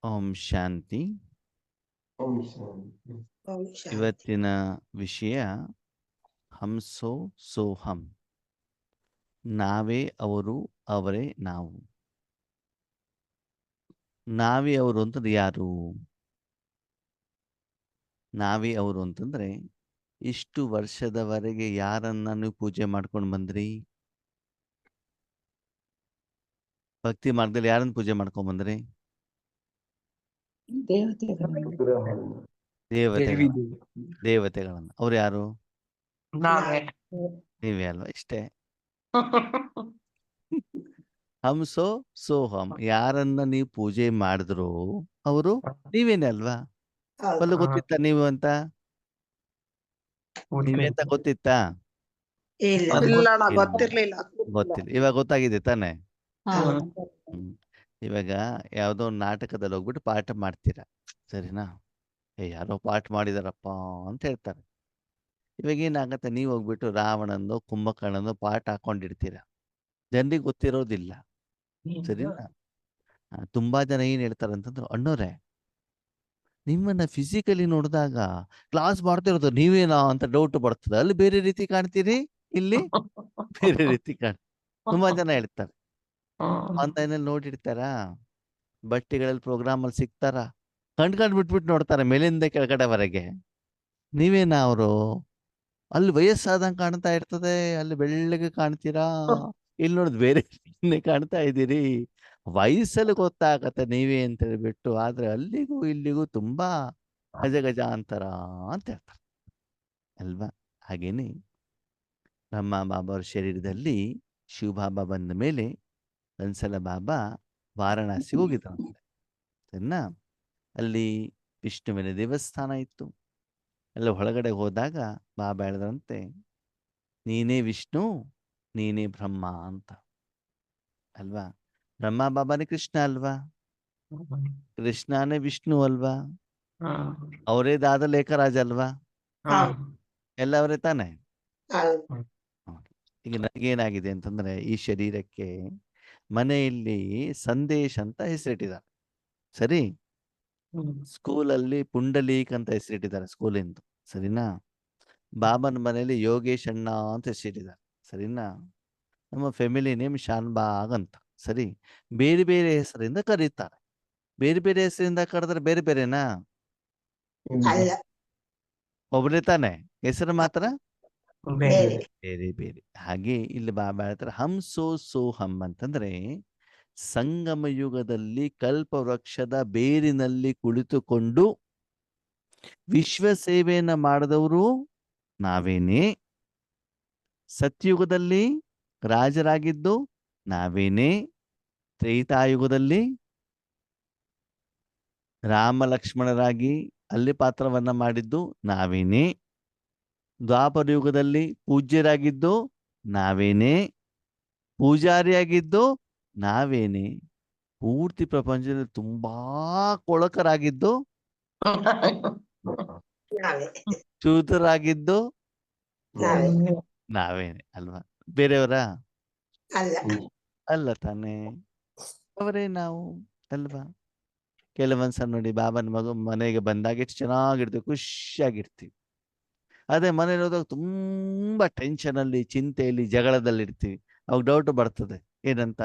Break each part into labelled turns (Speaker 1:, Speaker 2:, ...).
Speaker 1: ಓಂ ಶಾಂತಿ.
Speaker 2: ಓಂ ಶಾಂತಿ.
Speaker 3: ಓಂ ಶಾಂತಿ.
Speaker 1: ಇವತ್ತಿನ ವಿಷಯ ಹಂಸೋ ಸೋಹಂ. ನಾವೇ ಅವರು, ಅವರೇ ನಾವು. ನಾವೇ ಅವರು ಅಂತಂದ್ರೆ ಯಾರು? ನಾವೇ ಅವರು ಅಂತಂದ್ರೆ ಇಷ್ಟು ವರ್ಷದವರೆಗೆ ಯಾರನ್ನ ನೀವು ಪೂಜೆ ಮಾಡ್ಕೊಂಡು ಬಂದ್ರಿ? ಭಕ್ತಿ ಮಾರ್ಗದಲ್ಲಿ ಯಾರನ್ನ ಪೂಜೆ ಮಾಡ್ಕೊಂಡ್ ಬಂದ್ರಿ?
Speaker 2: ವಿಗ್ರಹವನ್ನು.
Speaker 1: ದೇವತೆಗಳನ್ನ. ಅವ್ರು ಯಾರು?
Speaker 3: ನಾವೇ.
Speaker 1: ನೀವೇ ಅಲ್ವಾ? ಇಷ್ಟೇ. ಹಂಸೋ ಸೋಹಂ. ಯಾರನ್ನ ನೀವು ಪೂಜೆ ಮಾಡಿದ್ರು ಅವರು ನೀವೇನೆ ಅಲ್ವಾ?
Speaker 3: ಹೌದು.
Speaker 1: ಮೊದಲು ಗೊತ್ತಿತ್ತಾ ನೀವು ಅಂತ? ನೀವೇ ಅಂತ ಗೊತ್ತಿತ್ತಾ?
Speaker 3: ಇಲ್ಲ
Speaker 1: ಇಲ್ಲ.
Speaker 3: ಗೊತ್ತಿರ್ಲಿಲ್ಲ.
Speaker 1: ಗೊತ್ತಿಲ್ಲ. ಇವಾಗ ಗೊತ್ತಾಗಿದೆ ತಾನೆ?
Speaker 3: ಹಾ.
Speaker 1: ಹ್ಮ್. ಇವಾಗ ಯಾವುದೋ ಒಂದು ನಾಟಕದಲ್ಲಿ ಹೋಗ್ಬಿಟ್ಟು ಪಾಠ ಮಾಡ್ತೀರಾ, ಸರಿನಾ? ಯಾರೋ ಪಾಠ ಮಾಡಿದಾರಪ್ಪ ಅಂತ ಹೇಳ್ತಾರೆ. ಇವಾಗ ಏನಾಗತ್ತೆ, ನೀವು ಹೋಗ್ಬಿಟ್ಟು ರಾವಣಂದು ಕುಂಭಕರ್ಣಂದು ಪಾಠ ಹಾಕೊಂಡಿರ್ತೀರ. ಜನರಿಗೆ ಗೊತ್ತಿರೋದಿಲ್ಲ, ಸರಿನಾ? ತುಂಬಾ ಜನ ಏನ್ ಹೇಳ್ತಾರೆ ಅಂತಂದ್ರೆ, ಅಣ್ಣೋರೆ ನಿಮ್ಮನ್ನ ಫಿಸಿಕಲಿ ನೋಡಿದಾಗ ಕ್ಲಾಸ್ ಮಾಡ್ತಿರೋದು ನೀವೇನಾ ಅಂತ ಡೌಟ್ ಬರ್ತದೆ. ಅಲ್ಲಿ ಬೇರೆ ರೀತಿ ಕಾಣ್ತೀರಿ, ಇಲ್ಲಿ ಬೇರೆ ರೀತಿ ತುಂಬಾ ಜನ ಹೇಳ್ತಾರೆ. ಆನ್ಲೈನಲ್ಲಿ ನೋಡಿರ್ತಾರ, ಬಟ್ಟೆಗಳಲ್ಲಿ ಪ್ರೋಗ್ರಾಮ್ ಅಲ್ಲಿ ಸಿಗ್ತಾರ, ಕಂಡ್ಕೊಂಡ್ ಬಿಟ್ಬಿಟ್ಟು ನೋಡ್ತಾರೆ ಮೇಲಿಂದ ಕೆಳಗಡೆವರೆಗೆ. ನೀವೇನಾ ಅವರು? ಅಲ್ಲಿ ವಯಸ್ಸಾದಂಗೆ ಕಾಣ್ತಾ ಇರ್ತದೆ, ಅಲ್ಲಿ ಬೆಳ್ಳಗೆ ಕಾಣ್ತೀರಾ, ಇಲ್ಲಿ ನೋಡಿದ್ ಬೇರೆ ಕಾಣ್ತಾ ಇದ್ದೀರಿ. ವಯಸ್ಸಲ್ಲಿ ಗೊತ್ತಾಗತ್ತೆ ನೀವೇ ಅಂತ ಹೇಳ್ಬಿಟ್ಟು, ಆದ್ರೆ ಅಲ್ಲಿಗೂ ಇಲ್ಲಿಗೂ ತುಂಬಾ ಗಜ ಅಂತರ ಅಂತ ಹೇಳ್ತಾರೆ ಅಲ್ವಾ? ಹಾಗೇನೆ ನಮ್ಮ ಬಾಬಾ ಅವ್ರ ಶರೀರದಲ್ಲಿ ಶಿವಬಾಬಾ ಬಂದ ಮೇಲೆ ಒಂದ್ಸಲ ಬಾಬಾ ವಾರಣಾಸಿಗೆ ಹೋಗಿದ್ರಂತೆ, ಸರಿನಾ? ಅಲ್ಲಿ ವಿಷ್ಣುವಿನ ದೇವಸ್ಥಾನ ಇತ್ತು. ಎಲ್ಲ ಒಳಗಡೆ ಹೋದಾಗ ಬಾಬಾ ಹೇಳಿದ್ರಂತೆ, ನೀನೇ ವಿಷ್ಣು, ನೀನೇ ಬ್ರಹ್ಮ ಅಂತ ಅಲ್ವಾ? ಬ್ರಹ್ಮ ಬಾಬಾನೇ ಕೃಷ್ಣ ಅಲ್ವಾ? ಕೃಷ್ಣನೇ ವಿಷ್ಣು ಅಲ್ವಾ? ಅವರೇ ದಾದ ಲೇಖರಾಜ ಅಲ್ವಾ? ಎಲ್ಲ ಅವರೇ ತಾನೆ. ಈಗ ನನಗೇನಾಗಿದೆ ಅಂತಂದ್ರೆ, ಈ ಶರೀರಕ್ಕೆ ಮನೆಯಲ್ಲಿ ಸಂದೇಶ್ ಅಂತ ಹೆಸರಿಟ್ಟಿದ್ದಾರೆ, ಸರಿ? ಸ್ಕೂಲಲ್ಲಿ ಪುಂಡಲೀಕ್ ಅಂತ ಹೆಸರಿಟ್ಟಿದ್ದಾರೆ ಸ್ಕೂಲಿಂದ, ಸರಿನಾ? ಬಾಬನ ಮನೆಯಲ್ಲಿ ಯೋಗೇಶ್ ಅಣ್ಣ ಅಂತ ಹೆಸರಿಟ್ಟಿದ್ದಾರೆ, ಸರಿನಾ? ನಮ್ಮ ಫ್ಯಾಮಿಲಿ ನೇಮ್ ಶಾನ್ಬಾಗ್ ಅಂತ, ಸರಿ? ಬೇರೆ ಬೇರೆ ಹೆಸರಿಂದ ಕರೀತಾರೆ. ಬೇರೆ ಬೇರೆ ಹೆಸರಿಂದ ಕರೆದ್ರೆ ಬೇರೆ ಬೇರೆನಾ?
Speaker 3: ಅಲ್ಲ.
Speaker 1: ಒಬ್ಬನೇ ತಾನೆ, ಹೆಸರು ಮಾತ್ರ
Speaker 3: ಬೇರೆ.
Speaker 1: ಬೇರೆ ಬೇರೆ. ಹಾಗೆ ಇಲ್ಲಿ ಬಾಬಾ ಹೇಳ್ತಾರೆ ಹಂಸೋ ಸೋಹಂ ಅಂತಂದ್ರೆ, ಸಂಗಮ ಯುಗದಲ್ಲಿ ಕಲ್ಪವೃಕ್ಷದ ಬೇರಿನಲ್ಲಿ ಕುಳಿತುಕೊಂಡು ವಿಶ್ವ ಸೇವೆಯನ್ನ ಮಾಡಿದವರು ನಾವೇನೇ. ಸತ್ಯುಗದಲ್ಲಿ ರಾಜರಾಗಿದ್ದು ನಾವೇನೇ. ತ್ರೇತಾಯುಗದಲ್ಲಿ ರಾಮ ಲಕ್ಷ್ಮಣರಾಗಿ ಅಲ್ಲಿ ಪಾತ್ರವನ್ನ ಮಾಡಿದ್ದು ನಾವೇನೇ. ದ್ವಾಪರ ಯುಗದಲ್ಲಿ ಪೂಜ್ಯರಾಗಿದ್ದು ನಾವೇನೇ. ಪೂಜಾರಿಯಾಗಿದ್ದು ನಾವೇನೇ. ಪೂರ್ತಿ ಪ್ರಪಂಚದಲ್ಲಿ ತುಂಬಾ ಕೊಳಕರಾಗಿದ್ದು
Speaker 3: ನಾವೇ.
Speaker 1: ಚೂತರಾಗಿದ್ದು
Speaker 3: ನಾವೇ.
Speaker 1: ನಾವೇನೆ ಅಲ್ವಾ? ಬೇರೆಯವರ
Speaker 3: ಅಲ್ಲ.
Speaker 1: ಅಲ್ಲ ತಾನೇ, ಅವರೇ ನಾವು ಅಲ್ವಾ? ಕೆಲವೊಂದ್ಸಲ ನೋಡಿ, ಬಾಬನ ಮಗು ಮನೆಗೆ ಬಂದಾಗ ಎಷ್ಟು ಚೆನ್ನಾಗಿರ್ತೀವಿ, ಖುಷಿಯಾಗಿರ್ತೀವಿ. ಅದೇ ಮನೇಲಿ ಹೋದಾಗ ತುಂಬಾ ಟೆನ್ಷನ್ ಅಲ್ಲಿ, ಚಿಂತೆಯಲ್ಲಿ, ಜಗಳದಲ್ಲಿ ಇರ್ತೀವಿ. ಅವಾಗ ಡೌಟ್ ಬರ್ತದೆ, ಏನಂತ?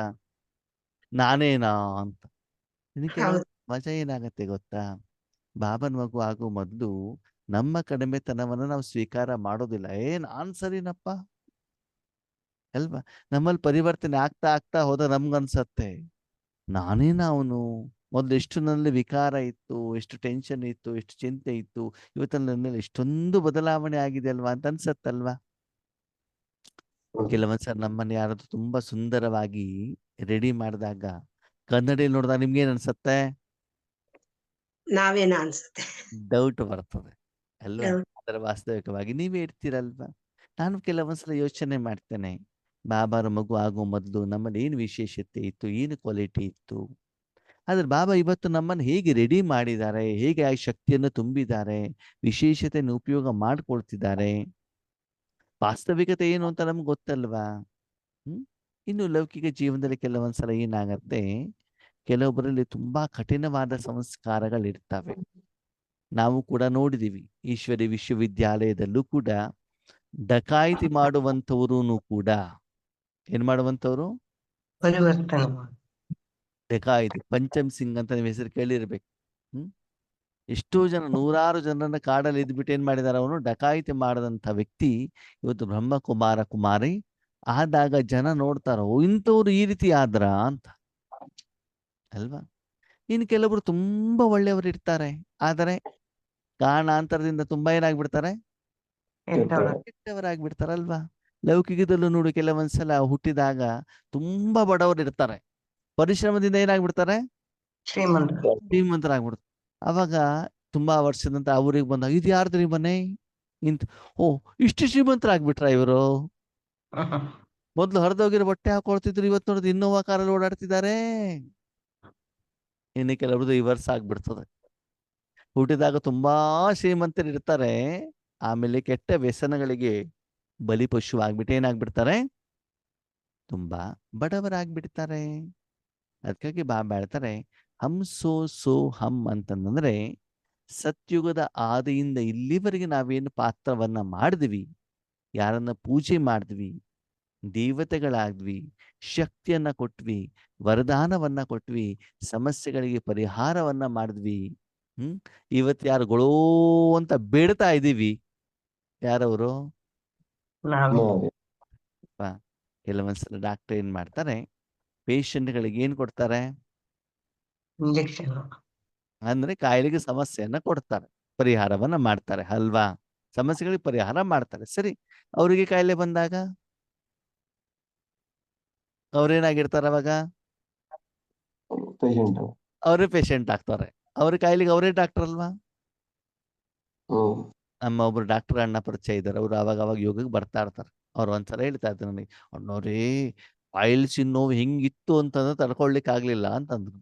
Speaker 1: ನಾನೇನಾ ಅಂತ. ಇದಕ್ಕೆ ಮಜಾ ಏನಾಗತ್ತೆ ಗೊತ್ತಾ? ಬಾಬನ ಮಗು ಆಗೋ ಮೊದಲು ನಮ್ಮ ಕಡಿಮೆತನವನ್ನ ನಾವು ಸ್ವೀಕಾರ ಮಾಡೋದಿಲ್ಲ. ನಾನ್ ಸರಿನಪ್ಪ ಅಲ್ವಾ? ನಮ್ಮಲ್ಲಿ ಪರಿವರ್ತನೆ ಆಗ್ತಾ ಆಗ್ತಾ ಹೋದ ನಮ್ಗನ್ಸತ್ತೆ, ನಾನೇನ ಅವನು. ಮೊದಲು ಎಷ್ಟು ನನ್ನಲ್ಲಿ ವಿಕಾರ ಇತ್ತು, ಎಷ್ಟು ಟೆನ್ಷನ್ ಇತ್ತು, ಎಷ್ಟು ಚಿಂತೆ ಇತ್ತು, ಇವತ್ತು ನನ್ನಲ್ಲಿ ಎಷ್ಟೊಂದು ಬದಲಾವಣೆ ಆಗಿದೆ ಅಲ್ವಾ ಅಂತ ಅನ್ಸತ್ತಲ್ವಾ? ಕೆಲವೊಂದ್ಸಲ ನಮ್ಮನ್ನ ಯಾರಾದ್ರೂ ತುಂಬಾ ಸುಂದರವಾಗಿ ರೆಡಿ ಮಾಡಿದಾಗ ಕನ್ನಡಿಯಲ್ಲಿ ನೋಡಿದಾಗ ನಿಮ್ಗೇನ್ ಅನ್ಸತ್ತೆ?
Speaker 3: ನಾವೇನ ಅನ್ಸುತ್ತೆ.
Speaker 1: ಡೌಟ್ ಬರ್ತದೆ ಅಲ್ವಾ? ಅದರ ವಾಸ್ತವಿಕವಾಗಿ ನೀವೇ ಇರ್ತೀರಲ್ವಾ? ನಾನು ಕೆಲವೊಂದ್ಸಲ ಯೋಚನೆ ಮಾಡ್ತೇನೆ, ಬಾಬಾರ ಮಗು ಆಗೋ ಮೊದಲು ನಮ್ಮಲ್ಲಿ ಏನು ವಿಶೇಷತೆ ಇತ್ತು, ಏನು ಕ್ವಾಲಿಟಿ ಇತ್ತು. ಆದ್ರೆ ಬಾಬಾ ಇವತ್ತು ನಮ್ಮನ್ನು ಹೇಗೆ ರೆಡಿ ಮಾಡಿದ್ದಾರೆ, ಹೇಗೆ ಆ ಶಕ್ತಿಯನ್ನು ತುಂಬಿದ್ದಾರೆ, ವಿಶೇಷತೆಯನ್ನು ಉಪಯೋಗ ಮಾಡ್ಕೊಳ್ತಿದ್ದಾರೆ. ವಾಸ್ತವಿಕತೆ ಏನು ಅಂತ ನಮ್ಗೆ ಗೊತ್ತಲ್ವಾ? ಇನ್ನು ಲೌಕಿಕ ಜೀವನದಲ್ಲಿ ಕೆಲವೊಂದ್ಸಲ ಏನಾಗತ್ತೆ, ಕೆಲವೊಬ್ಬರಲ್ಲಿ ತುಂಬಾ ಕಠಿಣವಾದ ಸಂಸ್ಕಾರಗಳಿರ್ತವೆ. ನಾವು ಕೂಡ ನೋಡಿದೀವಿ, ಈಶ್ವರಿ ವಿಶ್ವವಿದ್ಯಾಲಯದಲ್ಲೂ ಕೂಡ ಡಕಾಯಿತಿ ಮಾಡುವಂಥವ್ರು ಕೂಡ ಏನ್ ಮಾಡುವಂಥವ್ರು,
Speaker 3: ಪರಿವರ್ತನೆ ಮಾಡಿ.
Speaker 1: ಡಕಾಯಿತಿ ಪಂಚಮ್ ಸಿಂಗ್ ಅಂತ ನೀವು ಹೆಸರು ಕೇಳಿರ್ಬೇಕು. ಎಷ್ಟೋ ಜನ, ನೂರಾರು ಜನರನ್ನ ಕಾಡಲ್ಲಿ ಇದ್ಬಿಟ್ಟು ಏನ್ ಮಾಡಿದಾರೆ, ಅವನು ಡಕಾಯಿತಿ ಮಾಡದಂತ ವ್ಯಕ್ತಿ ಇವತ್ತು ಬ್ರಹ್ಮಕುಮಾರ ಕುಮಾರಿ ಆದಾಗ ಜನ ನೋಡ್ತಾರೋ ಇಂಥವ್ರು ಈ ರೀತಿ ಆದ್ರ ಅಂತ ಅಲ್ವಾ. ಇನ್ನು ಕೆಲವರು ತುಂಬಾ ಒಳ್ಳೆಯವರು ಇರ್ತಾರೆ, ಆದರೆ ಕಾರಣಾಂತರದಿಂದ ತುಂಬಾ ಏನಾಗ್ಬಿಡ್ತಾರೆ, ಕೆಟ್ಟವರಾಗ್ಬಿಡ್ತಾರಲ್ವಾ. ಲೌಕಿಕದಲ್ಲೂ ನೋಡು, ಕೆಲವೊಂದ್ಸಲ ಹುಟ್ಟಿದಾಗ ತುಂಬಾ ಬಡವರು ಇರ್ತಾರೆ, ಪರಿಶ್ರಮದಿಂದ ಏನಾಗ್ಬಿಡ್ತಾರೆ, ಶ್ರೀಮಂತರಾಗ್ಬಿಡ್ತಾರೆ. ಅವಾಗ ತುಂಬಾ ವರ್ಷದಂತ ಅವ್ರಿಗೆ ಬಂದಾಗ ಇದು ಯಾರ್ದ್ರಿ ಮನೆ ಇಂತ, ಓ ಇಷ್ಟು ಶ್ರೀಮಂತರಾಗ್ಬಿಟ್ರ ಇವರು. ಮೊದ್ಲು ಹರಿದೋಗಿರೋ ಬಟ್ಟೆ ಹಾಕೊಳ್ತಿದ್ರು, ಇವತ್ತು ನೋಡಿದ್ರೆ ಇನ್ನೋವಾ ಕಾರಲ್ಲಿ ಓಡಾಡ್ತಿದ್ದಾರೆ. ಇನ್ನು ಕೆಲವ್ರದ್ದು ರಿವರ್ಸ್ ಆಗ್ಬಿಡ್ತದೆ. ಹುಟ್ಟಿದಾಗ ತುಂಬಾ ಶ್ರೀಮಂತರು ಇರ್ತಾರೆ, ಆಮೇಲೆ ಕೆಟ್ಟ ವ್ಯಸನಗಳಿಗೆ ಬಲಿಪಶು ಆಗ್ಬಿಟ್ಟು ಏನಾಗ್ಬಿಡ್ತಾರೆ, ತುಂಬಾ ಬಡವರಾಗ್ಬಿಡ್ತಾರೆ. ಅದಕ್ಕಾಗಿ ಬಾಬಾ ಹೇಳ್ತಾರೆ, ಹಮ್ ಸೋ ಹಮ್ ಅಂತಂದ್ರೆ ಸತ್ಯುಗದ ಆದಿಯಿಂದ ಇಲ್ಲಿವರೆಗೆ ನಾವೇನು ಪಾತ್ರವನ್ನ ಮಾಡಿದ್ವಿ, ಯಾರನ್ನ ಪೂಜೆ ಮಾಡಿದ್ವಿ, ದೇವತೆಗಳಾದ್ವಿ, ಶಕ್ತಿಯನ್ನ ಕೊಟ್ವಿ, ವರದಾನವನ್ನ ಕೊಟ್ವಿ, ಸಮಸ್ಯೆಗಳಿಗೆ ಪರಿಹಾರವನ್ನ ಮಾಡಿದ್ವಿ. ಇವತ್ತು ಯಾರು ಗೊಳೋ ಅಂತ ಬೇಡ್ತಾ ಇದ್ದೀವಿ, ಯಾರವರು, ಕೆಲವೊಂದ್ಸಲ ಡಾಕ್ಟರ್ ಏನ್ ಮಾಡ್ತಾರೆ, ಪೇಷಂಟ್ಗಳಿಗೆ ಏನ್ ಕೊಡ್ತಾರೆ,
Speaker 3: ಇಂಜೆಕ್ಷನ್,
Speaker 1: ಅಂದ್ರೆ ಕಾಯಿಲೆಗೆ ಸಮಸ್ಯೆಯನ್ನ ಕೊಡ್ತಾರೆ, ಪರಿಹಾರವನ್ನ ಮಾಡ್ತಾರೆ ಅಲ್ವಾ. ಸಮಸ್ಯೆಗಳಿಗೆ ಪರಿಹಾರ ಮಾಡ್ತಾರೆ. ಸರಿ, ಅವರಿಗೆ ಕಾಯಿಲೆ ಬಂದಾಗ ಅವ್ರೇನಾಗಿರ್ತಾರೆ, ಅವಾಗ ಅವರೇ ಪೇಷಂಟ್ ಆಗ್ತಾರೆ. ಅವ್ರ ಕಾಯಿಲೆಗೆ ಅವರೇ ಡಾಕ್ಟರ್ ಅಲ್ವಾ. ನಮ್ಮ ಒಬ್ರು ಡಾಕ್ಟರ್ ಅಣ್ಣ ಪರಿಚಯ ಇದ್ದಾರೆ, ಅವ್ರು ಅವಾಗ ಯೋಗಕ್ಕೆ ಬರ್ತಾ ಇರ್ತಾರೆ. ಅವ್ರು ಒಂದ್ಸಲ ಹೇಳ್ತಾ ಇದ್ರು ನನಗೆ, ಅಣ್ಣವ್ರೇ ಫೈಲ್ಸಿನ ನೋವು ಹೆಂಗಿತ್ತು ಅಂತಂದ್ರೆ ತಡ್ಕೊಳ್ಲಿಕ್ಕೆ ಆಗ್ಲಿಲ್ಲ ಅಂತಂದ್ರು.